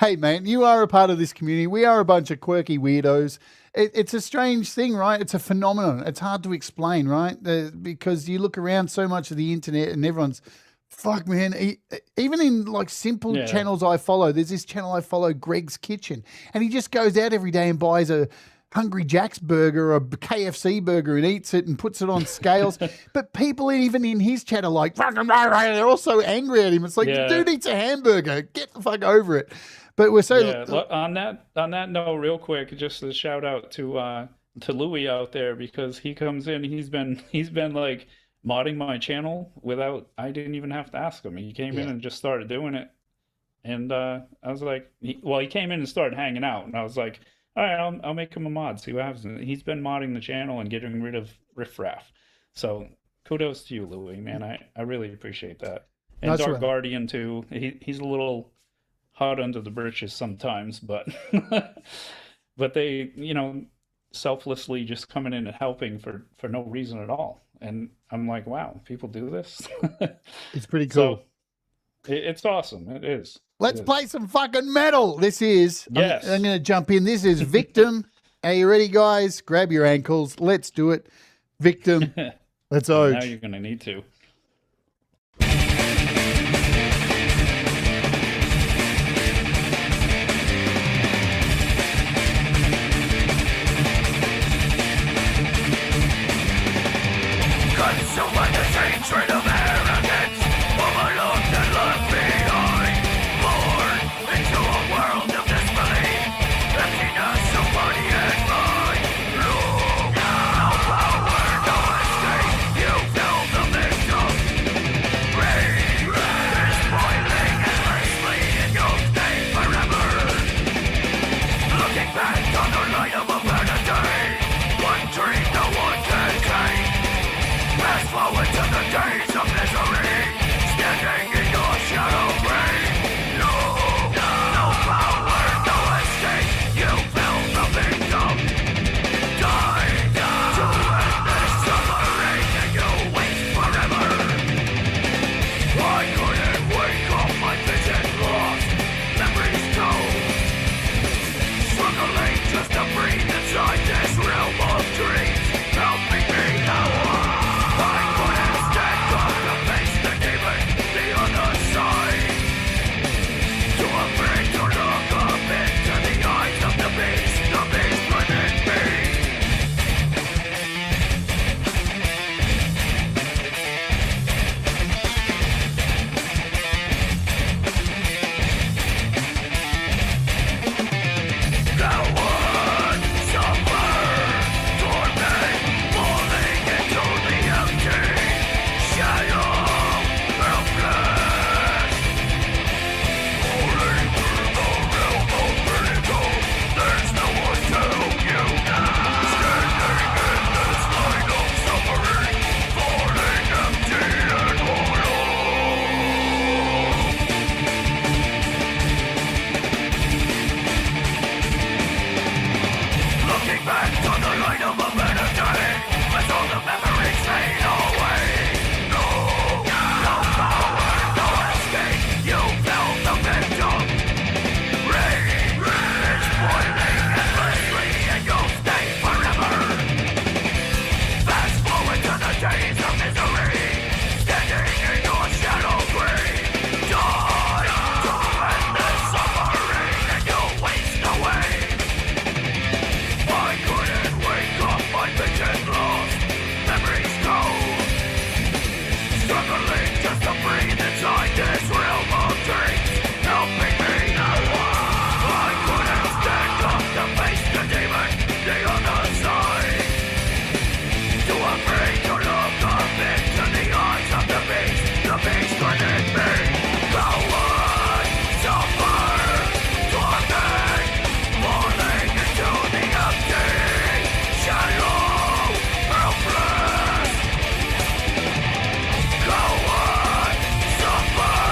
Hey, man, you are a part of this community. We are a bunch of quirky weirdos. It's a strange thing, right? It's a phenomenon. It's hard to explain, right? Because you look around so much of the internet and everyone's, fuck, man. Even in like simple channels I follow, there's this channel I follow, Greg's Kitchen, and he just goes out every day and buys a Hungry Jack's burger or a KFC burger and eats it and puts it on scales. But people even in his chat are like, they're all so angry at him. It's like, the dude eats a hamburger. Get the fuck over it. But we're so on that note, real quick, just a shout out to Louis out there, because he comes in, he's been like modding my channel without, I didn't even have to ask him. He came in and just started doing it. And I was like, he came in and started hanging out, and I was like, all right, I'll make him a mod, see what happens. He's been modding the channel and getting rid of riffraff. So kudos to you, Louis, man. I really appreciate that. And That's Dark right. Guardian too. He's a little hot under the britches sometimes, but but they, selflessly just coming in and helping for no reason at all. And I'm like, wow, people do this. It's pretty cool. So, it's awesome. It is. Let's play some fucking metal. This is, yes. I'm going to jump in. This is Victim Are you ready, guys? Grab your ankles. Let's do it. Victim, let's Now oge. you're gonna need to. Consumed the hatred of arrogance, overlooked and left behind. Born into a world of disbelief, emptiness of body and mind. No power, no escape, you feel the victim. Rage is boiling endlessly in your state forever. Looking back on the light of a better day, one dream no one can take. Fast forward to the days of misery, standing in your shadow grave. No power, no escape, you feel the victim. Die to end this suffering and you wait forever. I couldn't wake up, my vision lost, memories gone. Struggling just to breathe inside this realm of dreams. Helping me now. I couldn't stand up to face the demon, the other side. Too afraid to look up into the eyes of the beast within me. Coward, suffer, torment, falling into the empty shadow, helpless. Falling through the realm of vertigo, there's no one to help you. Standing in this light of suffering, falling empty and hollow. Looking back on the light of a better day, as all the memories fade away. No power, no escape, you felt the victim. Rage is boiling endlessly and you'll stay forever. Fast forward to the days of misery, standing in your shadow grave. Die to end this suffering and you'll waste away. I couldn't wake up, my vision lost, memories gone. Struggling just to breathe inside this realm of dreams, helping me now. I couldn't stand up to face the demon, the other side. Too afraid to look up into the eyes of the beast within me. Coward, suffer, torment, falling into the empty shadow, helpless. Coward, suffer,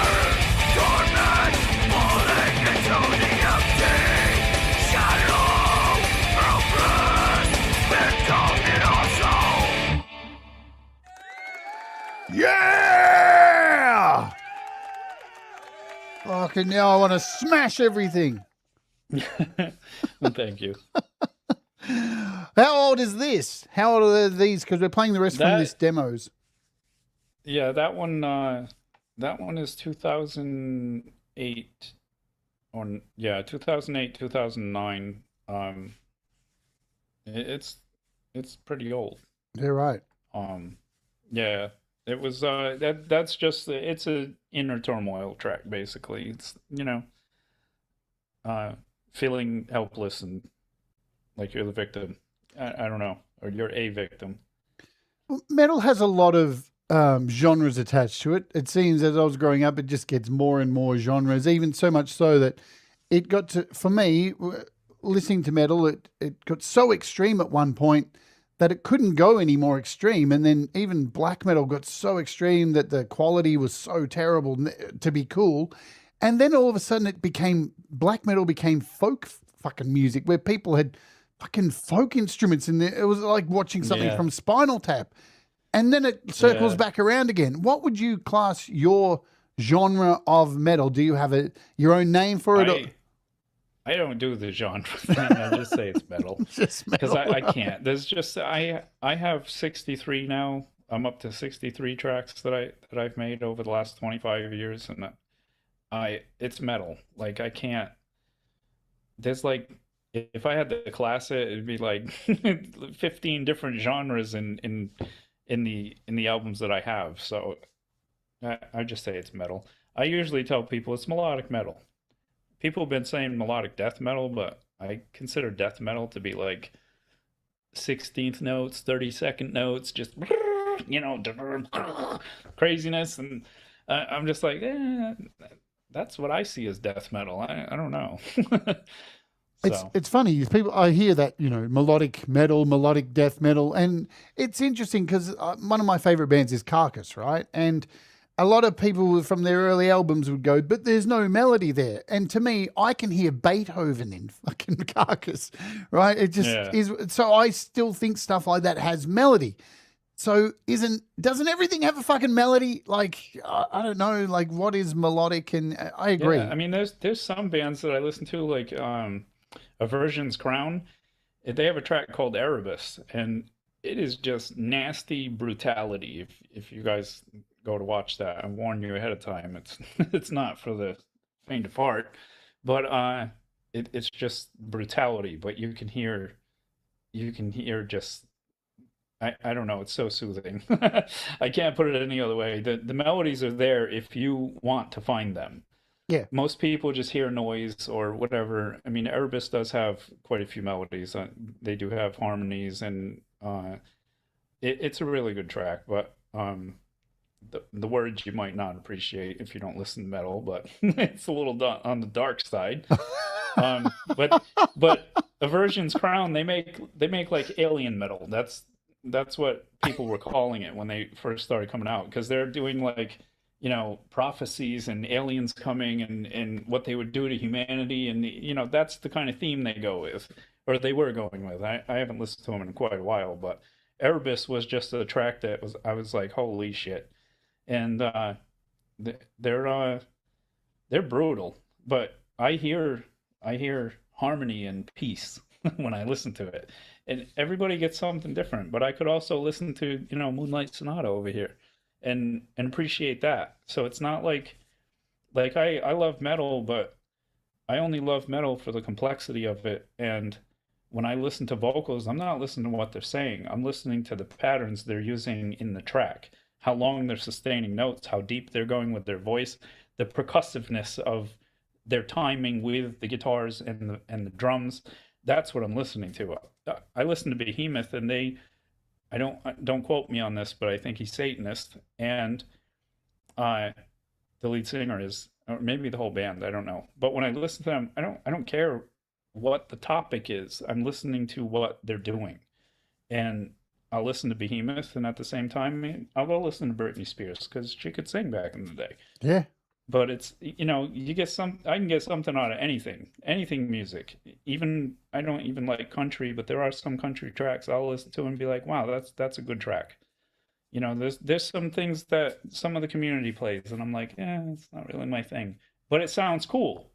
torment, falling into the empty shadow, helpless. Victim in our soul. Yeah! Fucking now I want to smash everything. Thank you. How old is this? How old are these? Because we're playing the rest from That- this demos. Yeah, that one is 2008 or 2008, 2009. It's pretty old. Yeah, right. Yeah, it was that's just it's a inner turmoil track basically. It's feeling helpless and like you're the victim. I don't know, or you're a victim. Metal has a lot of genres attached to it. It seems as I was growing up, it just gets more and more genres, even so much so that it got to, for me, listening to metal, it got so extreme at one point that it couldn't go any more extreme. And then even black metal got so extreme that the quality was so terrible to be cool. And then all of a sudden black metal became folk fucking music where people had fucking folk instruments in there. It was like watching something from Spinal Tap. And then it circles back around again. What would you class your genre of metal? Do you have your own name for it? I don't do the genre thing. I just say it's metal Just because metal. I can't. There's just I have 63 now. I'm up to 63 tracks that I've made over the last 25 years, and it's metal. Like I can't. There's like if I had to class it, it'd be like 15 different genres in the albums that I have. So I just say it's metal. I usually tell people it's melodic metal. People have been saying melodic death metal, but I consider death metal to be like 16th notes, 32nd notes, just craziness, and I'm just like, that's what I see as death metal. I don't know. So It's funny. People, I hear that, melodic metal, melodic death metal, and it's interesting because one of my favorite bands is Carcass, right? And a lot of people from their early albums would go, but there's no melody there. And to me, I can hear Beethoven in fucking Carcass, right? It just is. So I still think stuff like that has melody. So doesn't everything have a fucking melody? Like, I don't know, like what is melodic? And I agree. yeah, I mean, there's some bands that I listen to, like Aversion's Crown. They have a track called Erebus, and it is just nasty brutality. If you guys go to watch that, I warn you ahead of time. It's not for the faint of heart, but it's just brutality. But you can hear just I don't know. It's so soothing. I can't put it any other way. The melodies are there if you want to find them. Yeah. Most people just hear noise or whatever. I mean, Erebus does have quite a few melodies. They do have harmonies, and it's a really good track. But the words you might not appreciate if you don't listen to metal, but it's a little on the dark side. But Aversion's Crown, they make like alien metal. That's what people were calling it when they first started coming out, because they're doing like, prophecies and aliens coming and what they would do to humanity, and that's the kind of theme they go with, or they were going with. I haven't listened to them in quite a while, but Erebus was just a track that I was like, holy shit. And they're brutal, but I hear harmony and peace when I listen to it. And everybody gets something different, but I could also listen to, Moonlight Sonata over here and appreciate that. So it's not like I love metal, but I only love metal for the complexity of it. And when I listen to vocals, I'm not listening to what they're saying. I'm listening to the patterns they're using in the track, how long they're sustaining notes, how deep they're going with their voice, the percussiveness of their timing with the guitars and the drums. That's what I'm listening to. I listen to Behemoth, and don't quote me on this, but I think he's Satanist, and the lead singer is, or maybe the whole band, I don't know. But when I listen to them, I don't care what the topic is. I'm listening to what they're doing, and I'll listen to Behemoth, and at the same time, I'll go listen to Britney Spears because she could sing back in the day. Yeah. But it's, you get I can get something out of anything music. Even, I don't even like country, but there are some country tracks I'll listen to and be like, wow, that's a good track. There's some things that some of the community plays, and I'm like, it's not really my thing, but it sounds cool.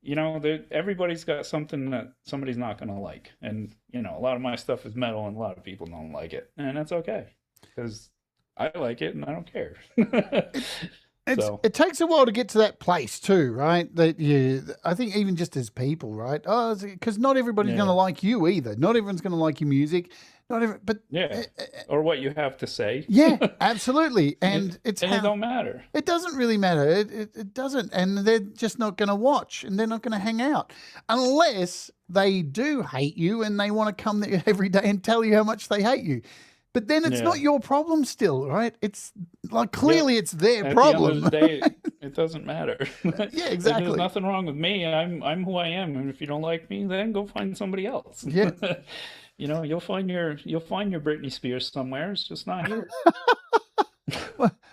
Everybody's got something that somebody's not going to like. And, a lot of my stuff is metal, and a lot of people don't like it, and that's okay because I like it and I don't care. It takes a while to get to that place too, right? I think even just as people, right? Oh, because not everybody's going to like you either. Not everyone's going to like your music. But or what you have to say. Yeah, absolutely. And it don't matter. It doesn't really matter. It doesn't, and they're just not going to watch, and they're not going to hang out unless they do hate you and they want to come there every day and tell you how much they hate you. But then it's not your problem still, right? It's like clearly it's their problem. At the end of the day, it doesn't matter. Yeah, exactly. There's nothing wrong with me. I'm who I am, and if you don't like me, then go find somebody else. Yeah. You'll find your Britney Spears somewhere. It's just not here.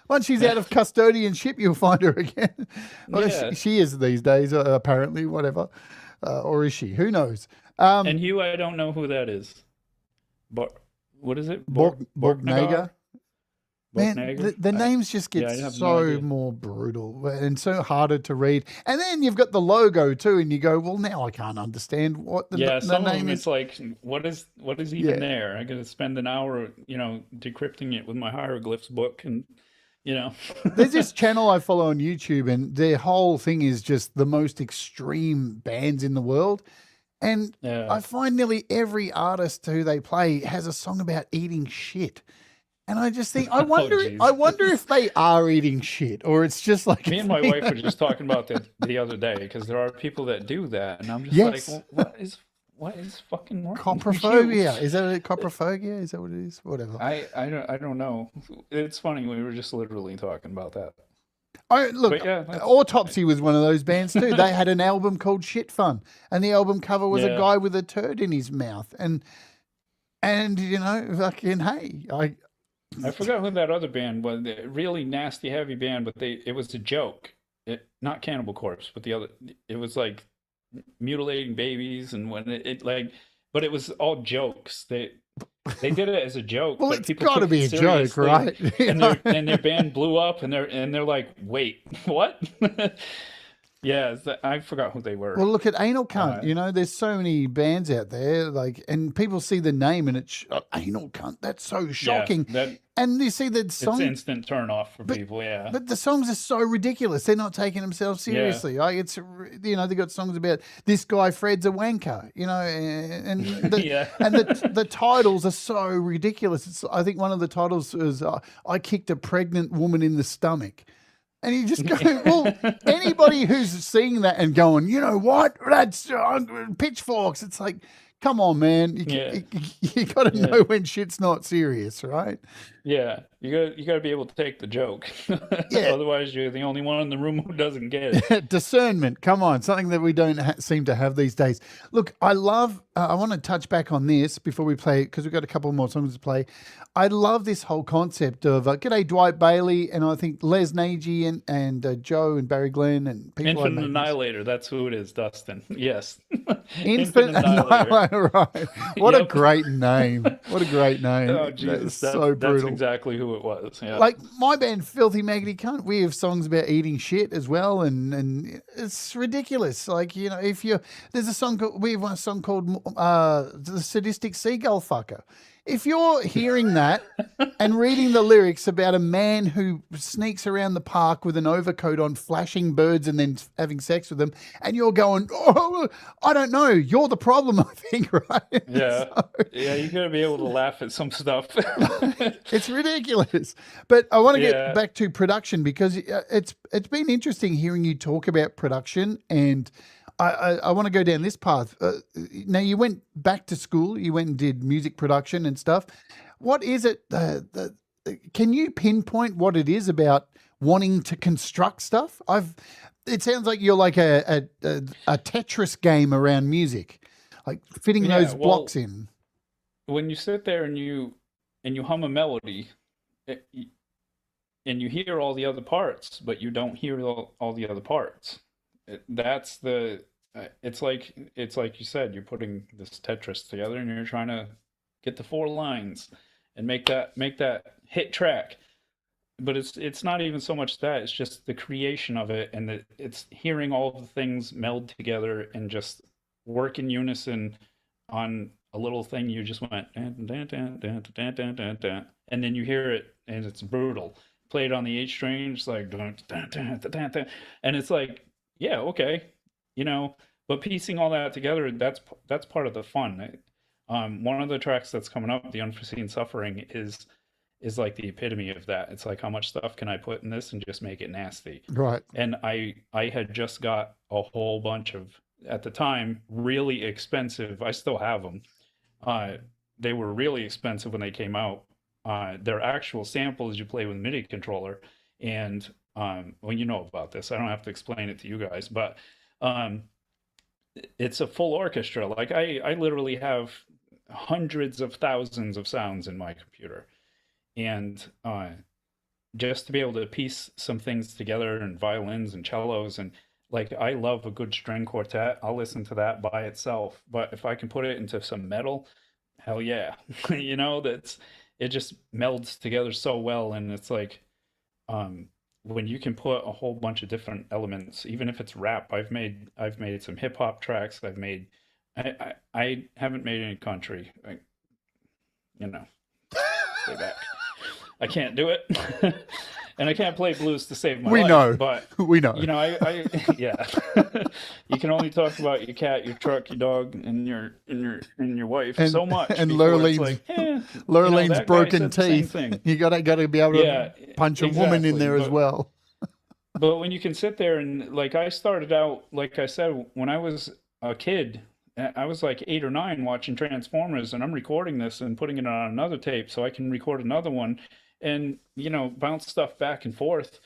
Once she's out of custodianship, you'll find her again. Well, she is these days, apparently, whatever. Or is she? Who knows? And Hugh, I don't know who that is. But what is it? Borgnaga? Man, Bucknagger? the names just get I have no so idea. more brutal and so harder to read. And then you've got the logo too, and you go, well, now I can't understand what Yeah, the some of name them is. it's like, what is Yeah. even there? I gotta spend an hour, decrypting it with my hieroglyphs book, and you know, There's this channel I follow on YouTube, and their whole thing is just the most extreme bands in the world. And yeah. I find nearly every artist who they play has a song about eating shit. And I just think, I geez. wonder if they are eating shit, or it's just like Me a and my thing. wife were just talking about that the other day because there are people that do that, and I'm just Yes. like, well, what is fucking wrong with you? Coprophobia. Is that a coprophobia? Is that what it is? Whatever. I don't know. It's funny, we were just literally talking about that. Look, But yeah, that's- Autopsy was one of those bands too. They had an album called Shit Fun, and the album cover was a Yeah. guy with a turd in his mouth. And fucking hey, I forgot who that other band was. The really nasty, heavy band, but it was a joke. Not Cannibal Corpse, but the other. It was like mutilating babies, and when but it was all jokes. They did it as a joke. well, but it's people got to took be it a joke, seriously, right? And their band blew up, and they're like, wait, what? Yeah, I forgot who they were. Well, look at Anal Cunt. There's so many bands out there, and people see the name and it's Anal Cunt. That's so shocking. Yeah, and you see the it's song, instant turn off for people. Yeah, but the songs are so ridiculous. They're not taking themselves seriously. Like it's, they got songs about this guy Fred's a wanker, and the, Yeah. and the titles are so ridiculous. I think one of the titles is I kicked a pregnant woman in the stomach. And you just go, well, anybody who's seeing that and going, you know what, that's pitchforks. It's like, come on, man. You got to know when shit's not serious, right? Yeah, you got to be able to take the joke. Yeah. Otherwise, you're the only one in the room who doesn't get it. Discernment, come on, something that we don't seem to have these days. Look, I love, I want to touch back on this before we play, because we've got a couple more songs to play. I love this whole concept of, g'day Dwight Bailey, and I think Les Nagy and Joe and Barry Glenn and people like Infinite that. Annihilator, that's who it is, Dustin. Yes. Infinite Annihilator, right. What a great name. What a great name. Oh, Jesus. That's so brutal. That's exactly who it was. Yeah. Like my band, Filthy Maggoty Cunt, we have songs about eating shit as well, and it's ridiculous. Like, there's a song, we have a song called The Sadistic Seagull Fucker. If you're hearing that and reading the lyrics about a man who sneaks around the park with an overcoat on, flashing birds and then having sex with them, and you're going, oh, I don't know, you're the problem, I think, right? Yeah. So, Yeah, you got to be able to laugh at some stuff. it's ridiculous. But I want to Yeah. get back to production, because it's been interesting hearing you talk about production, and I want to go down this path. Now, you went back to school, you went and did music production and stuff. What is it? Can you pinpoint what it is about wanting to construct stuff? It sounds like you're like a Tetris game around music, like fitting those blocks in. When you sit there and you hum a melody, and you hear all the other parts, but you don't hear all the other parts. It's like you said, you're putting this Tetris together and you're trying to get the 4 lines and make that hit track. But it's not even so much that, it's just the creation of it, and it's hearing all of the things meld together and just work in unison on a little thing. You just went and then you hear it and it's brutal. Play it on the H string, it's like and it's like, yeah, okay, but piecing all that together, that's part of the fun. One of the tracks that's coming up, The Unforeseen Suffering, is like the epitome of that. It's like, how much stuff can I put in this and just make it nasty? Right. And I had just got a whole bunch of, at the time, really expensive, I still have them. They were really expensive when they came out. They're actual samples you play with a MIDI controller. And well, you know about this, I don't have to explain it to you guys, but it's a full orchestra. Like I literally have hundreds of thousands of sounds in my computer. And just to be able to piece some things together, and violins and cellos, and like, I love a good string quartet. I'll listen to that by itself. But if I can put it into some metal, hell yeah. it just melds together so well. And it's like, when you can put a whole bunch of different elements, even if it's rap. I've made some hip hop tracks. I haven't made any country. You know, stay back. I can't do it. And I can't play blues to save my life. We know. But We know. you know, I yeah. You can only talk about your cat, your truck, your dog, and your wife so much. And before it's Lurleen's, like, Lurleen's that guy broken said the same teeth. thing. You gotta be able to punch a woman in exactly, there as but- well. But when you can sit there and like I started out, like I said, when I was a kid, I was like 8 or 9 watching Transformers, and I'm recording this and putting it on another tape so I can record another one, and you know, bounce stuff back and forth.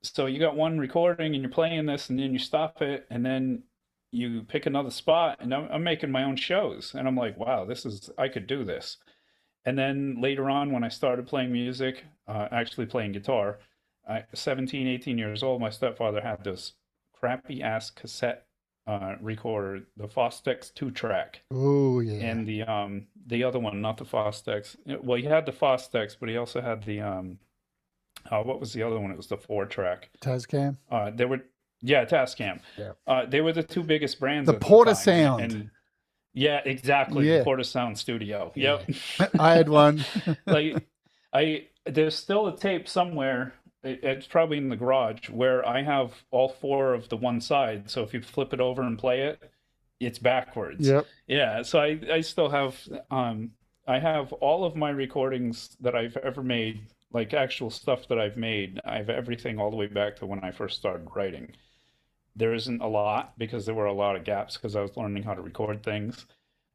So you got one recording and you're playing this, and then you stop it, and then you pick another spot, and I'm making my own shows, and I'm like, wow, I could do this. And then later on, when I started playing music, actually playing guitar, 17, 18 years old, my stepfather had this crappy ass cassette recorder, the Fostex 2-track. Oh yeah. And the other one, not the Fostex. Well, he had the Fostex, but he also had the what was the other one? It was the 4-track. Tascam. Tascam. Yeah. They were the two biggest brands. The at Porta time. Sound. And yeah, exactly. Yeah. The Porta Sound Studio. Yep. I had one. Like there's still a tape somewhere. It's probably in the garage where I have all 4 of the one side. So if you flip it over and play it, it's backwards. Yep. Yeah. So I still have I have all of my recordings that I've ever made, like actual stuff that I've made. I have everything all the way back to when I first started writing. There isn't a lot because there were a lot of gaps because I was learning how to record things.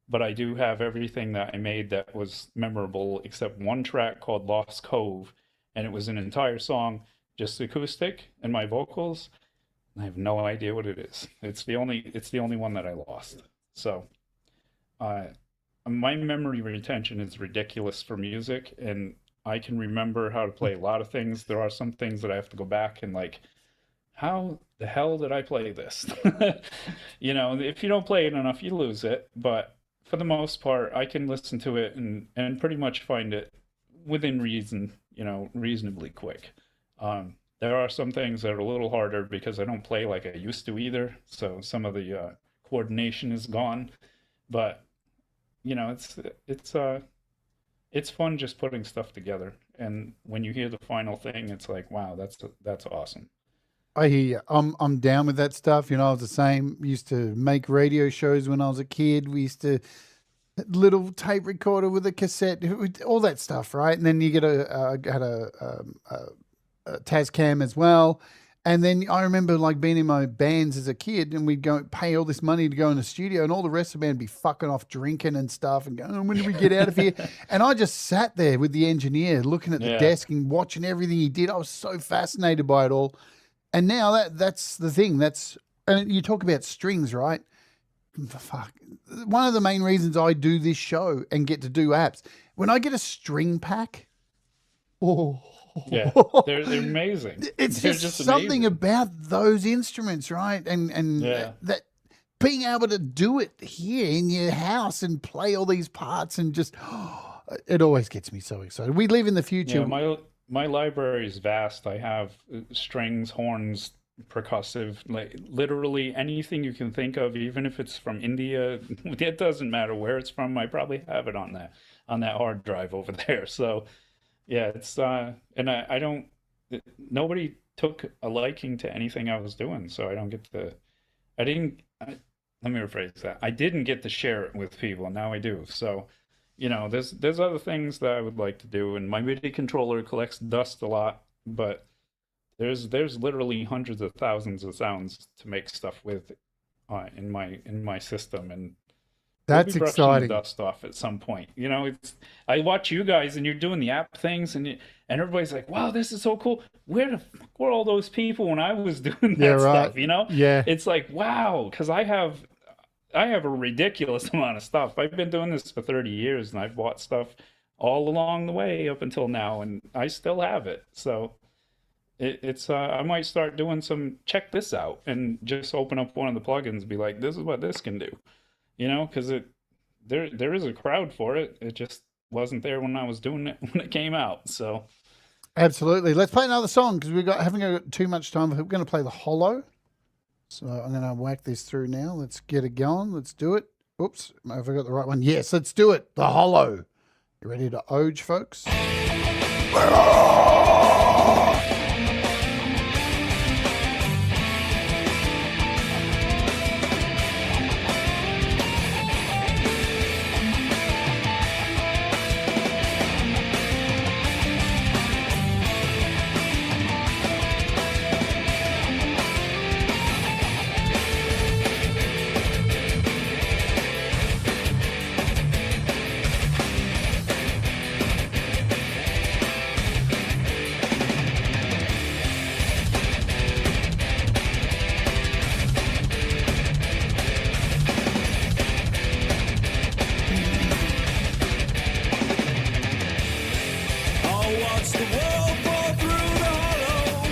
But I do have everything that I made that was memorable except one track called Lost Cove. And it was an entire song, just acoustic and my vocals. I have no idea what it is. It's the only one that I lost. So, my memory retention is ridiculous for music, and I can remember how to play a lot of things. There are some things that I have to go back and like, how the hell did I play this? You know, if you don't play it enough, you lose it. But for the most part, I can listen to it and pretty much find it within reason, you know, reasonably quick. There are some things that are a little harder because I don't play like I used to either. So some of the coordination is gone. But you know, it's fun just putting stuff together. And when you hear the final thing, it's like, wow, that's awesome. I hear you. I'm down with that stuff. You know, I was the same. Used to make radio shows when I was a kid. We used to little tape recorder with a cassette, all that stuff, right? And then you get a Tascam as well. And then I remember like being in my bands as a kid, and we'd go pay all this money to go in the studio, and all the rest of the band would be fucking off drinking and stuff and going, oh, when do we get out of here? And I just sat there with the engineer looking at the desk and watching everything he did. I was so fascinated by it all. And now that's the thing. And you talk about strings, right? Fuck. One of the main reasons I do this show and get to do apps, when I get a string pack, yeah, they're amazing. They're just something amazing about those instruments, right? And that being able to do it here in your house and play all these parts and just it always gets me so excited. We live in the future. Yeah, my library is vast. I have strings, horns, percussive, like literally anything you can think of, even if it's from India. It doesn't matter where it's from. I probably have it on that hard drive over there. So yeah, it's and I don't, nobody took a liking to anything I was doing, so I don't get to, let me rephrase that. I didn't get to share it with people, and now I do. So, you know, there's other things that I would like to do, and my MIDI controller collects dust a lot, but there's literally hundreds of thousands of sounds to make stuff with in my system, and that's we'll be exciting. The dust off at some point. You know, I watch you guys and you're doing the app things, and everybody's like, "Wow, this is so cool." Where the fuck were all those people when I was doing that stuff? You know? Yeah. It's like, wow, because I have a ridiculous amount of stuff. I've been doing this for 30 years, and I've bought stuff all along the way up until now, and I still have it. So it's I might start doing some check this out and just open up one of the plugins and be like, this is what this can do. You know, because there is a crowd for it. It just wasn't there when I was doing it when it came out. So Absolutely. Let's play another song because haven't got too much time. We're going to play The Hollow. So I'm going to whack this through now. Let's get it going. Let's do it. Oops, have I got the right one? Yes, let's do it. The Hollow. You ready to oge, folks? I'll watch the world fall through the hollow.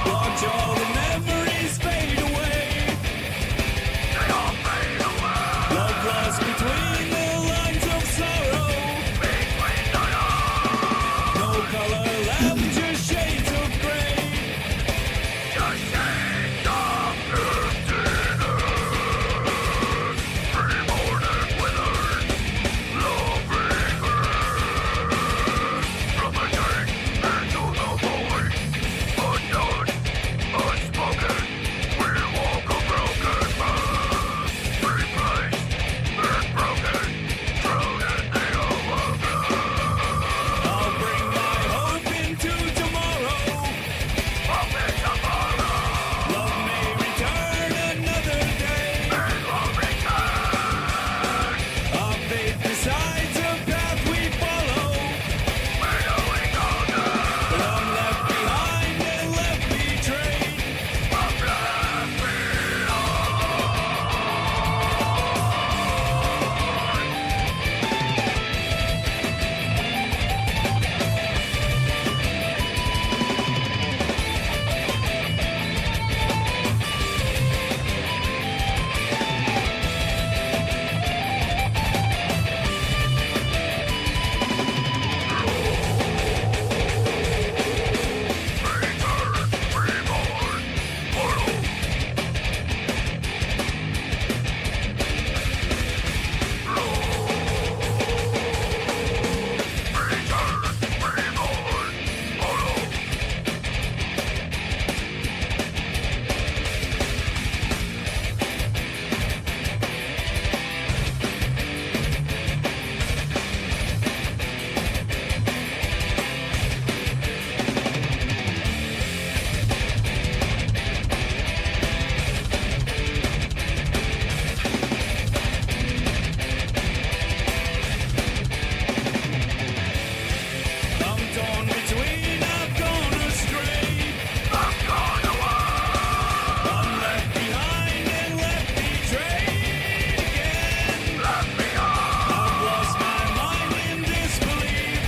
Watch all the memories fade away. Love lost between the lines of sorrow. No color left, just shades of gray. I'll bring my hope into tomorrow. Love may return another day. Our faith decides the path we follow. But I'm left behind and left betrayed. I'm torn between, I've gone astray. I'm left behind and left betrayed again. I've lost my mind in disbelief.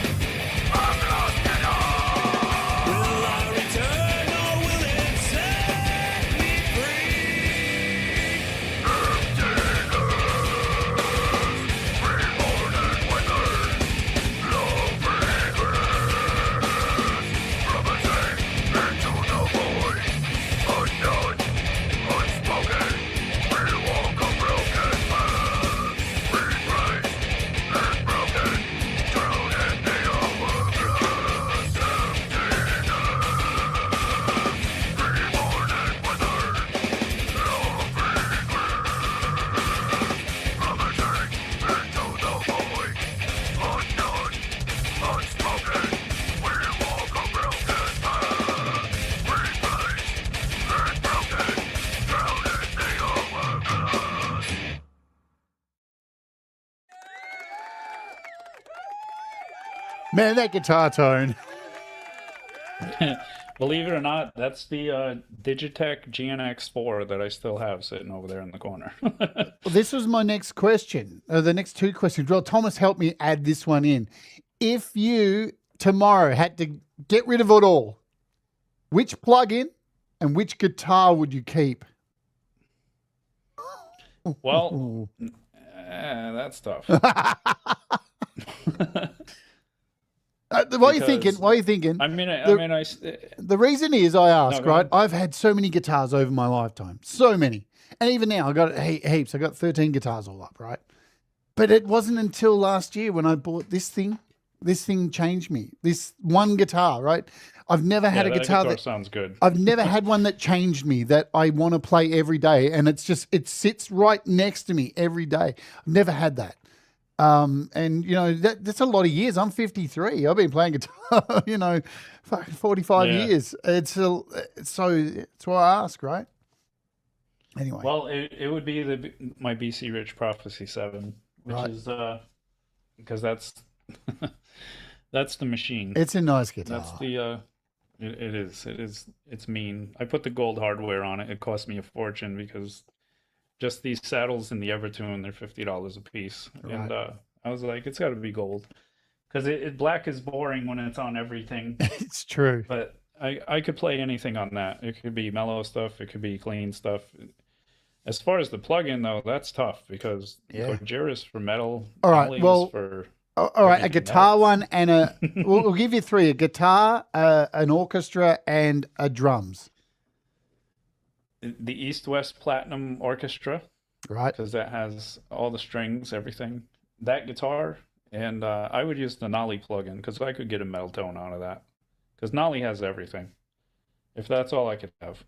Will I return or will it set me Man, that guitar tone. believe it or not, that's the Digitech GNX4 that I still have sitting over there in the corner. Well, this was my next question. The next two questions. Well, Thomas helped me add this one in. If you tomorrow had to get rid of it all, which plug-in and which guitar would you keep? Well, that stuff. What are you thinking? What are you thinking? The reason is I ask, go right? ahead. I've had so many guitars over my lifetime, so many. And even now, I got heaps. I got 13 guitars all up, right? But it wasn't until last year when I bought this thing. This thing changed me. This one guitar, right? I've never had a guitar that sounds good. I've never had one that changed me, that I want to play every day. And it sits right next to me every day. I've never had that. And you know, that's a lot of years. I'm 53. I've been playing guitar, you know, fucking 45 years. It's why I ask, right? Anyway. Well, it would be my BC Rich Prophecy 7, which is because that's that's the machine. It's a nice guitar. That's the it is. It's mean. I put the gold hardware on it. It cost me a fortune because just these saddles in the Evertune, they're $50 a piece. Right. And I was like, it's got to be gold. Because black is boring when it's on everything. It's true. But I could play anything on that. It could be mellow stuff. It could be clean stuff. As far as the plug-in, though, that's tough because guitarist for metal. All right, well, all right, a guitar one and we'll give you three: a guitar, an orchestra, and a drums. The East-West Platinum Orchestra, right? Because that has all the strings, everything. That guitar, and I would use the Nolly plugin because I could get a metal tone out of that. Because Nolly has everything. If that's all I could have.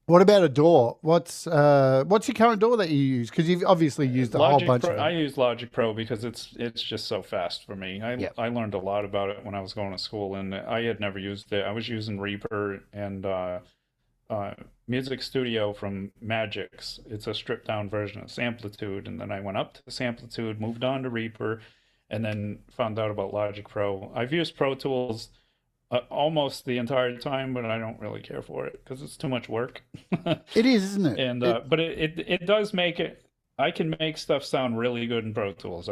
What about a DAW? What's your current DAW that you use? Because you've obviously used a whole bunch of them. I use Logic Pro because it's just so fast for me. I learned a lot about it when I was going to school, and I had never used it. I was using Reaper and Music Studio from Magix. It's a stripped down version of Samplitude, and then I went up to Samplitude, moved on to Reaper, and then found out about Logic Pro. I've used Pro Tools almost the entire time, but I don't really care for it because it's too much work. It is, isn't it? And but it does make it. I can make stuff sound really good in Pro Tools.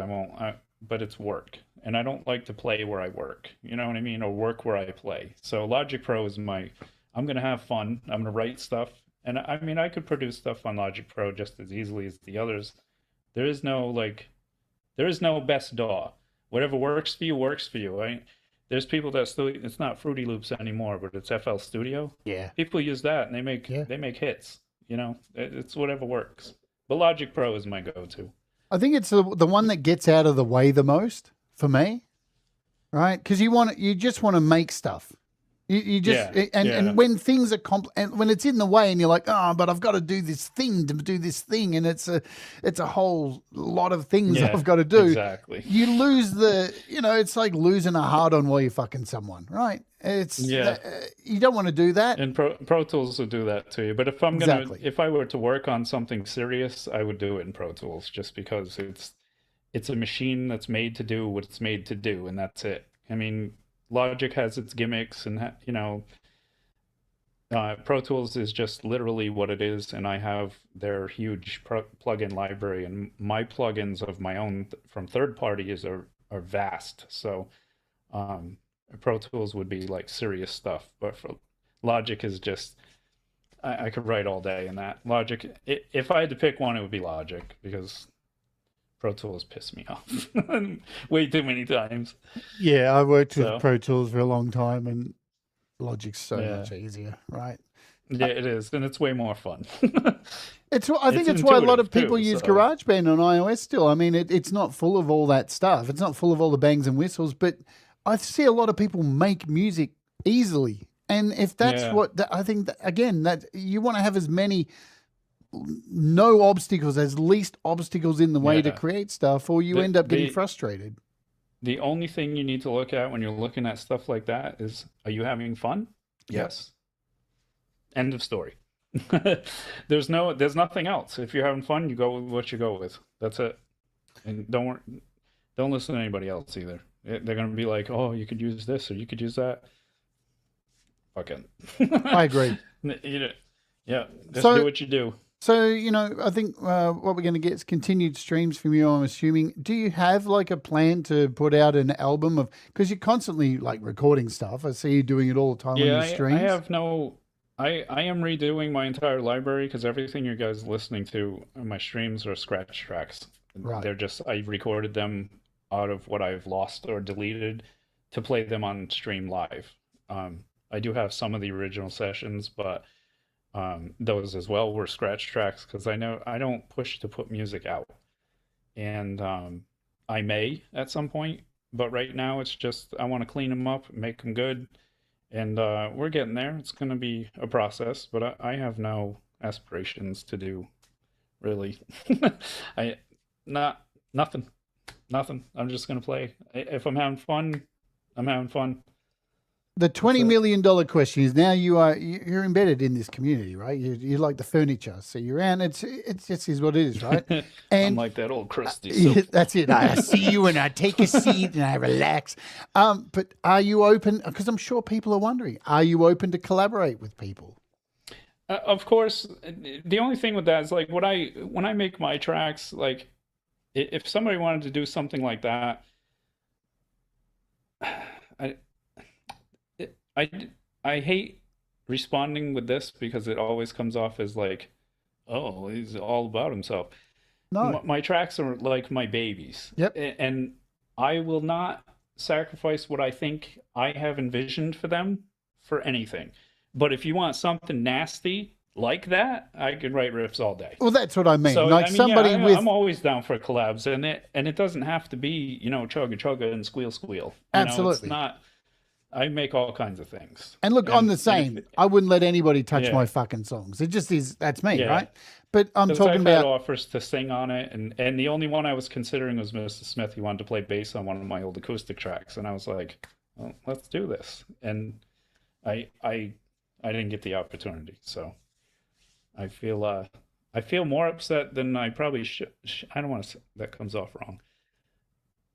But it's work, and I don't like to play where I work. You know what I mean, or work where I play. So Logic Pro is I'm gonna have fun. I'm gonna write stuff, and I mean I could produce stuff on Logic Pro just as easily as the others. There is no best DAW. Whatever works for you works for you. Right? There's people that still, it's not Fruity Loops anymore, but it's FL Studio. Yeah. People use that and they make hits. You know, it's whatever works. But Logic Pro is my go-to. I think it's the one that gets out of the way the most for me, right? Because you just want to make stuff. You just and when things are and when it's in the way and you're like, oh, but I've got to do this thing and it's a whole lot of things I've got to do. Exactly. You lose it's like losing a hard on while you're fucking someone, right? It's you don't want to do that. And Pro Tools will do that to you. But if I were to work on something serious, I would do it in Pro Tools just because it's a machine that's made to do what it's made to do, and that's it. I mean, Logic has its gimmicks, and Pro Tools is just literally what it is, and I have their huge plugin library, and my plugins of my own from third parties are vast. So Pro Tools would be like serious stuff, but for Logic is just I could write all day in that. Logic, if I had to pick one, it would be Logic because Pro Tools pissed me off way too many times. Yeah, I worked with Pro Tools for a long time, and Logic's so much easier, right? Yeah, it is, and it's way more fun. I think it's why a lot of people use GarageBand on iOS still. I mean, it's not full of all that stuff. It's not full of all the bangs and whistles, but I see a lot of people make music easily. And if that's I think, that you want to have as many no obstacles, as least obstacles in the way to create stuff, or you end up getting frustrated. The only thing you need to look at when you're looking at stuff like that is, are you having fun? Yes. End of story. There's nothing else. If you're having fun, you go with what you go with. That's it. And don't listen to anybody else either. They're going to be like, oh, you could use this or you could use that. Fuck it. I agree. Just do what you do. So, I think what we're going to get is continued streams from you, I'm assuming. Do you have like a plan to put out an album because you're constantly like recording stuff. I see you doing it all the time on your streams. I am redoing my entire library because everything you guys are listening to on my streams are scratch tracks. Right. They're just, I recorded them out of what I've lost or deleted to play them on stream live. I do have some of the original sessions, but those as well were scratch tracks because I know I don't push to put music out. And I may at some point, but right now it's just I want to clean them up, make them good, and we're getting there. It's going to be a process, but I have no aspirations to do really. I not nothing, nothing. I'm just going to play. If I'm having fun, I'm having fun. The $20 million question is now you're embedded in this community, right? You're like the furniture, so you're around. It's just is what it is, right? And I'm like that old crusty sofa. that's it. I see you and I take a seat and I relax. But are you open? Because I'm sure people are wondering. Are you open to collaborate with people? Of course. The only thing with that is like when I make my tracks, like if somebody wanted to do something like that, I hate responding with this because it always comes off as like, oh, he's all about himself. No. My tracks are like my babies. Yep. And I will not sacrifice what I think I have envisioned for them for anything. But if you want something nasty like that, I could write riffs all day. Well, that's what I mean. So, like somebody yeah, with I'm always down for collabs, and it doesn't have to be, chugga chugga and squeal squeal. Absolutely. It's not. I make all kinds of things. And look, I'm the same. I wouldn't let anybody touch Yeah. my fucking songs. It just is. That's me, Yeah. right? But I'm Because talking I've had about. offers to sing on it, and the only one I was considering was Mr. Smith. He wanted to play bass on one of my old acoustic tracks, and I was like, well, let's do this. And I didn't get the opportunity, so I feel more upset than I probably should. I don't want to say that comes off wrong.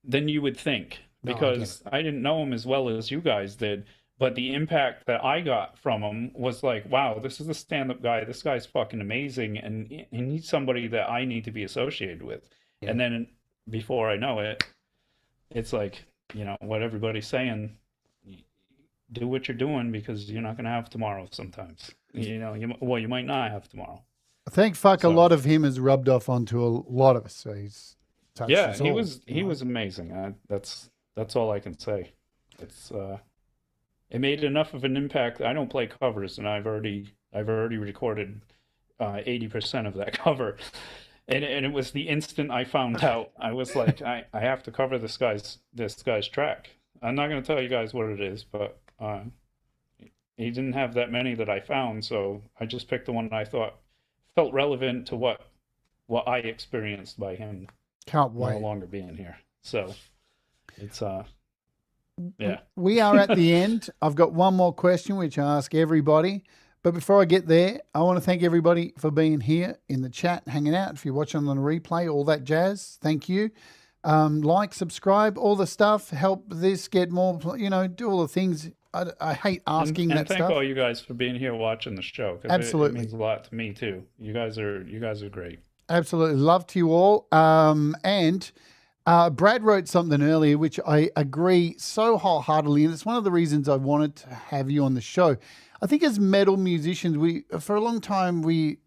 Than you would think, No, I because I didn't know him as well as you guys did. But the impact that I got from him was like, wow, this is a stand-up guy. This guy's fucking amazing, and he's somebody that I need to be associated with. Yeah. And then before I know it, it's like, what everybody's saying, do what you're doing because you're not going to have tomorrow sometimes. You might not have tomorrow. Thank fuck a So- lot of him has rubbed off onto a lot of us. So he's touched Yeah, us he all, was you know? amazing. That's all I can say. It's it made enough of an impact. I don't play covers, and I've already recorded 80% of that cover, and it was the instant I found out. I was like, I have to cover this guy's track. I'm not going to tell you guys what it is, but he didn't have that many that I found, so I just picked the one that I thought felt relevant to what I experienced by him Can't no wait. longer being here. So it's yeah. We are at the end. I've got one more question, which I ask everybody. But before I get there, I want to thank everybody for being here in the chat, hanging out. If you're watching on the replay, all that jazz, thank you. Like, subscribe, all the stuff. Help this get more, do all the things. I hate asking and that thank stuff. all you guys for being here watching the show. 'Cause Absolutely. it means a lot to me too. You guys are great. Absolutely. Love to you all. And Brad wrote something earlier, which I agree so wholeheartedly. And it's one of the reasons I wanted to have you on the show. I think as metal musicians, for a long time,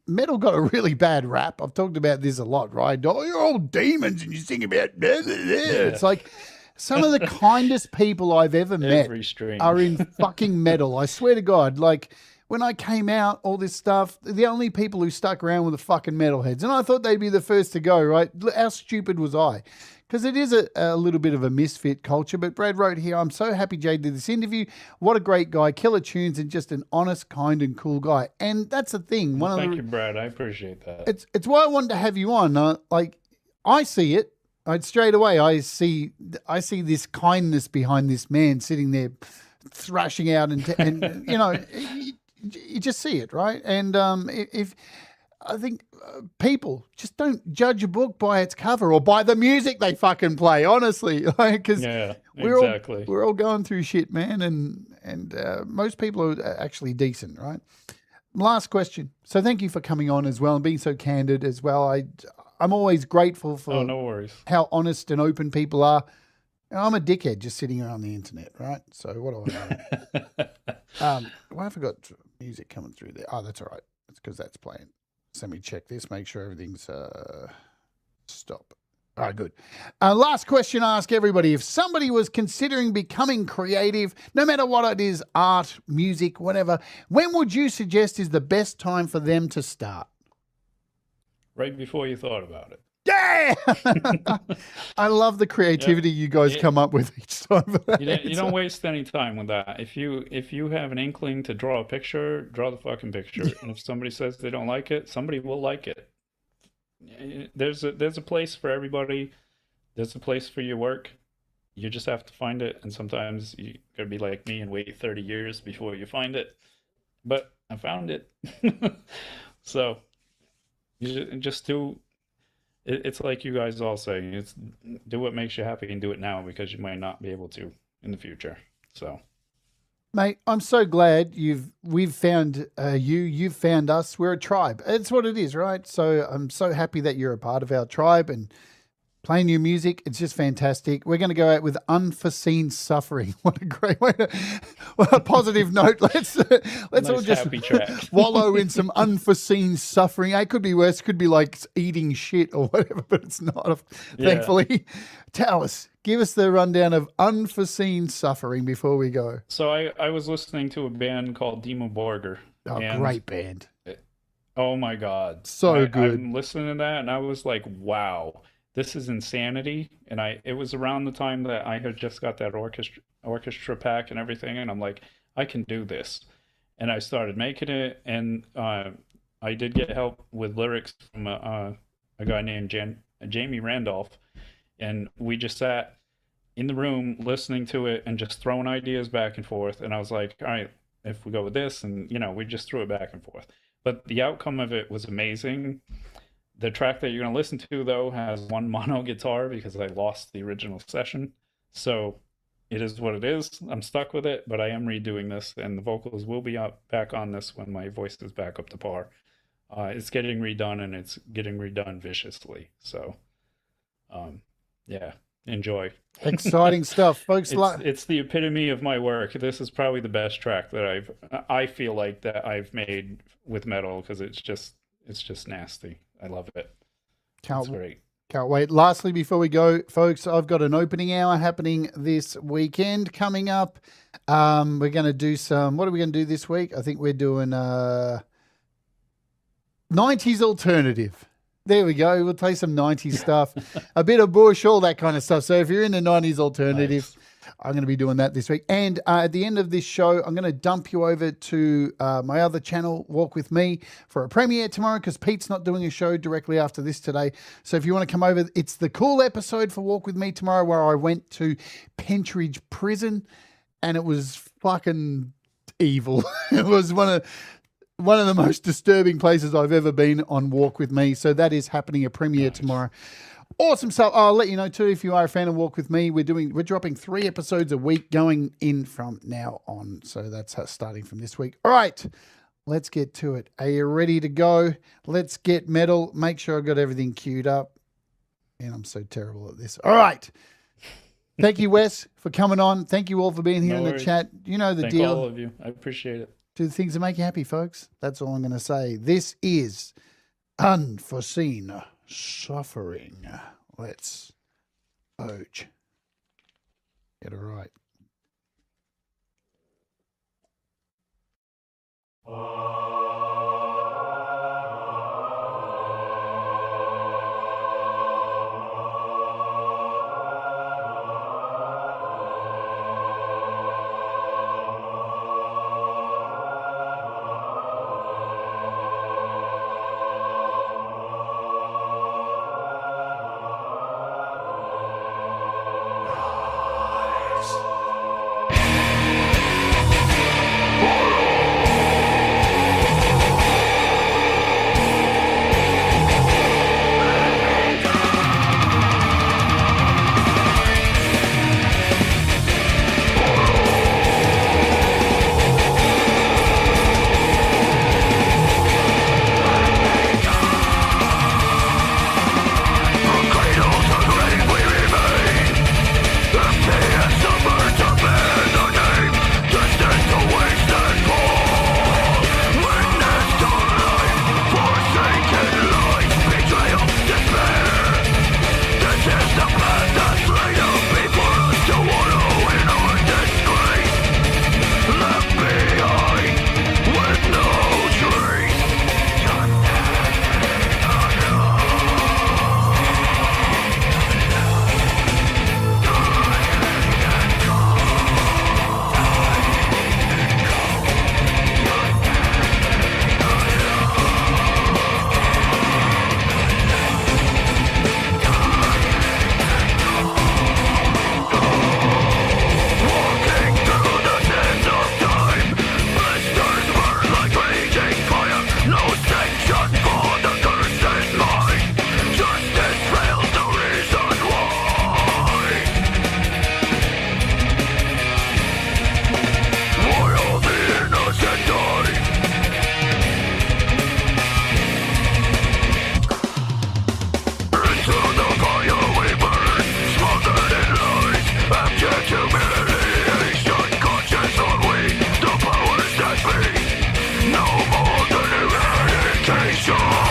metal got a really bad rap. I've talked about this a lot, right? Oh, you're all demons and you sing about blah, blah, blah. It's like some of the kindest people I've ever met Every stream. are in fucking metal. I swear to God. Like, when I came out, all this stuff, the only people who stuck around were the fucking metalheads. And I thought they'd be the first to go, right? How stupid was I? Because it is a little bit of a misfit culture. But Brad wrote here, I'm so happy Jade did this interview. What a great guy. Killer tunes and just an honest, kind and cool guy. And that's the thing. Thank you, Brad. I appreciate that. It's why I wanted to have you on. I see it. Straight away, I see this kindness behind this man sitting there thrashing out and you just see it, right? And if I think people just don't judge a book by its cover or by the music they fucking play, honestly, because Yeah, we're exactly. all going through shit, man, and most people are actually decent, right? Last question. So thank you for coming on as well and being so candid as well. I'm always grateful for Oh, no worries. how honest and open people are. I'm a dickhead just sitting around the internet, right? So what do I know? Well, I forgot. Music coming through there. Oh, that's all right. That's because that's playing. So let me check this, make sure everything's stop. All right, good. Last question I ask everybody. If somebody was considering becoming creative, no matter what it is, art, music, whatever, when would you suggest is the best time for them to start? Right before you thought about it. Yeah! I love the creativity you guys come up with each time. You don't waste any time with that. If you have an inkling to draw a picture, draw the fucking picture. And if somebody says they don't like it, somebody will like it. There's a place for everybody. There's a place for your work. You just have to find it. And sometimes you gotta be like me and wait 30 years before you find it. But I found it. So you just do. It's like you guys all say. It's do what makes you happy and do it now, because you might not be able to in the future. So. Mate, I'm so glad we've found you've found us. We're a tribe. It's what it is, right? So I'm so happy that you're a part of our tribe and playing your music. It's just fantastic. We're going to go out with Unforeseen Suffering. What a great way to, well, a positive note. Let's Nice all just happy track. wallow in some unforeseen suffering. It could be worse. It could be like eating shit or whatever, but it's not, thankfully. Tell us. Give us the rundown of Unforeseen Suffering before we go. So I was listening to a band called Demo Borger. Oh, and great band. oh my God. So good. I'm listening to that and I was like, wow, this is insanity. And it was around the time that I had just got that orchestra pack and everything. And I'm like, I can do this. And I started making it. And I did get help with lyrics from a guy named Jamie Randolph. And we just sat in the room listening to it and just throwing ideas back and forth. And I was like, all right, if we go with this, and we just threw it back and forth. But the outcome of it was amazing. The track that you're going to listen to, though, has one mono guitar because I lost the original session. So it is what it is. I'm stuck with it, but I am redoing this, and the vocals will be back on this when my voice is back up to par. It's getting redone, and it's getting redone viciously. So, yeah, enjoy. Exciting stuff, folks. It's the epitome of my work. This is probably the best track that I feel like that I've made with metal, because it's just nasty. I love it. It's great. Can't wait. Lastly, before we go, folks, I've got an opening hour happening this weekend coming up. We're going to do what are we going to do this week? I think we're doing 90s alternative. There we go. We'll play some 90s stuff, a bit of Bush, all that kind of stuff. So if you're in the 90s alternative, nice. I'm going to be doing that this week. And at the end of this show, I'm going to dump you over to my other channel, Walk With Me, for a premiere tomorrow, because Pete's not doing a show directly after this today. So if you want to come over, it's the cool episode for Walk With Me tomorrow, where I went to Pentridge Prison, and it was fucking evil. It was one of the most disturbing places I've ever been on Walk With Me. So that is happening, a premiere tomorrow. Awesome stuff. I'll let you know too, if you are a fan of Walk With Me, we're dropping 3 episodes a week going in from now on. So that's starting from this week. All right, let's get to it. Are you ready to go? Let's get metal. Make sure I've got everything queued up. And I'm so terrible at this. All right. Thank you, Wes, for coming on. Thank you all for being here in the chat. You know the deal. Thank all of you. I appreciate it. Do the things that make you happy, folks. That's all I'm going to say. This is Unforeseen Suffering. Let's get it right. destroy.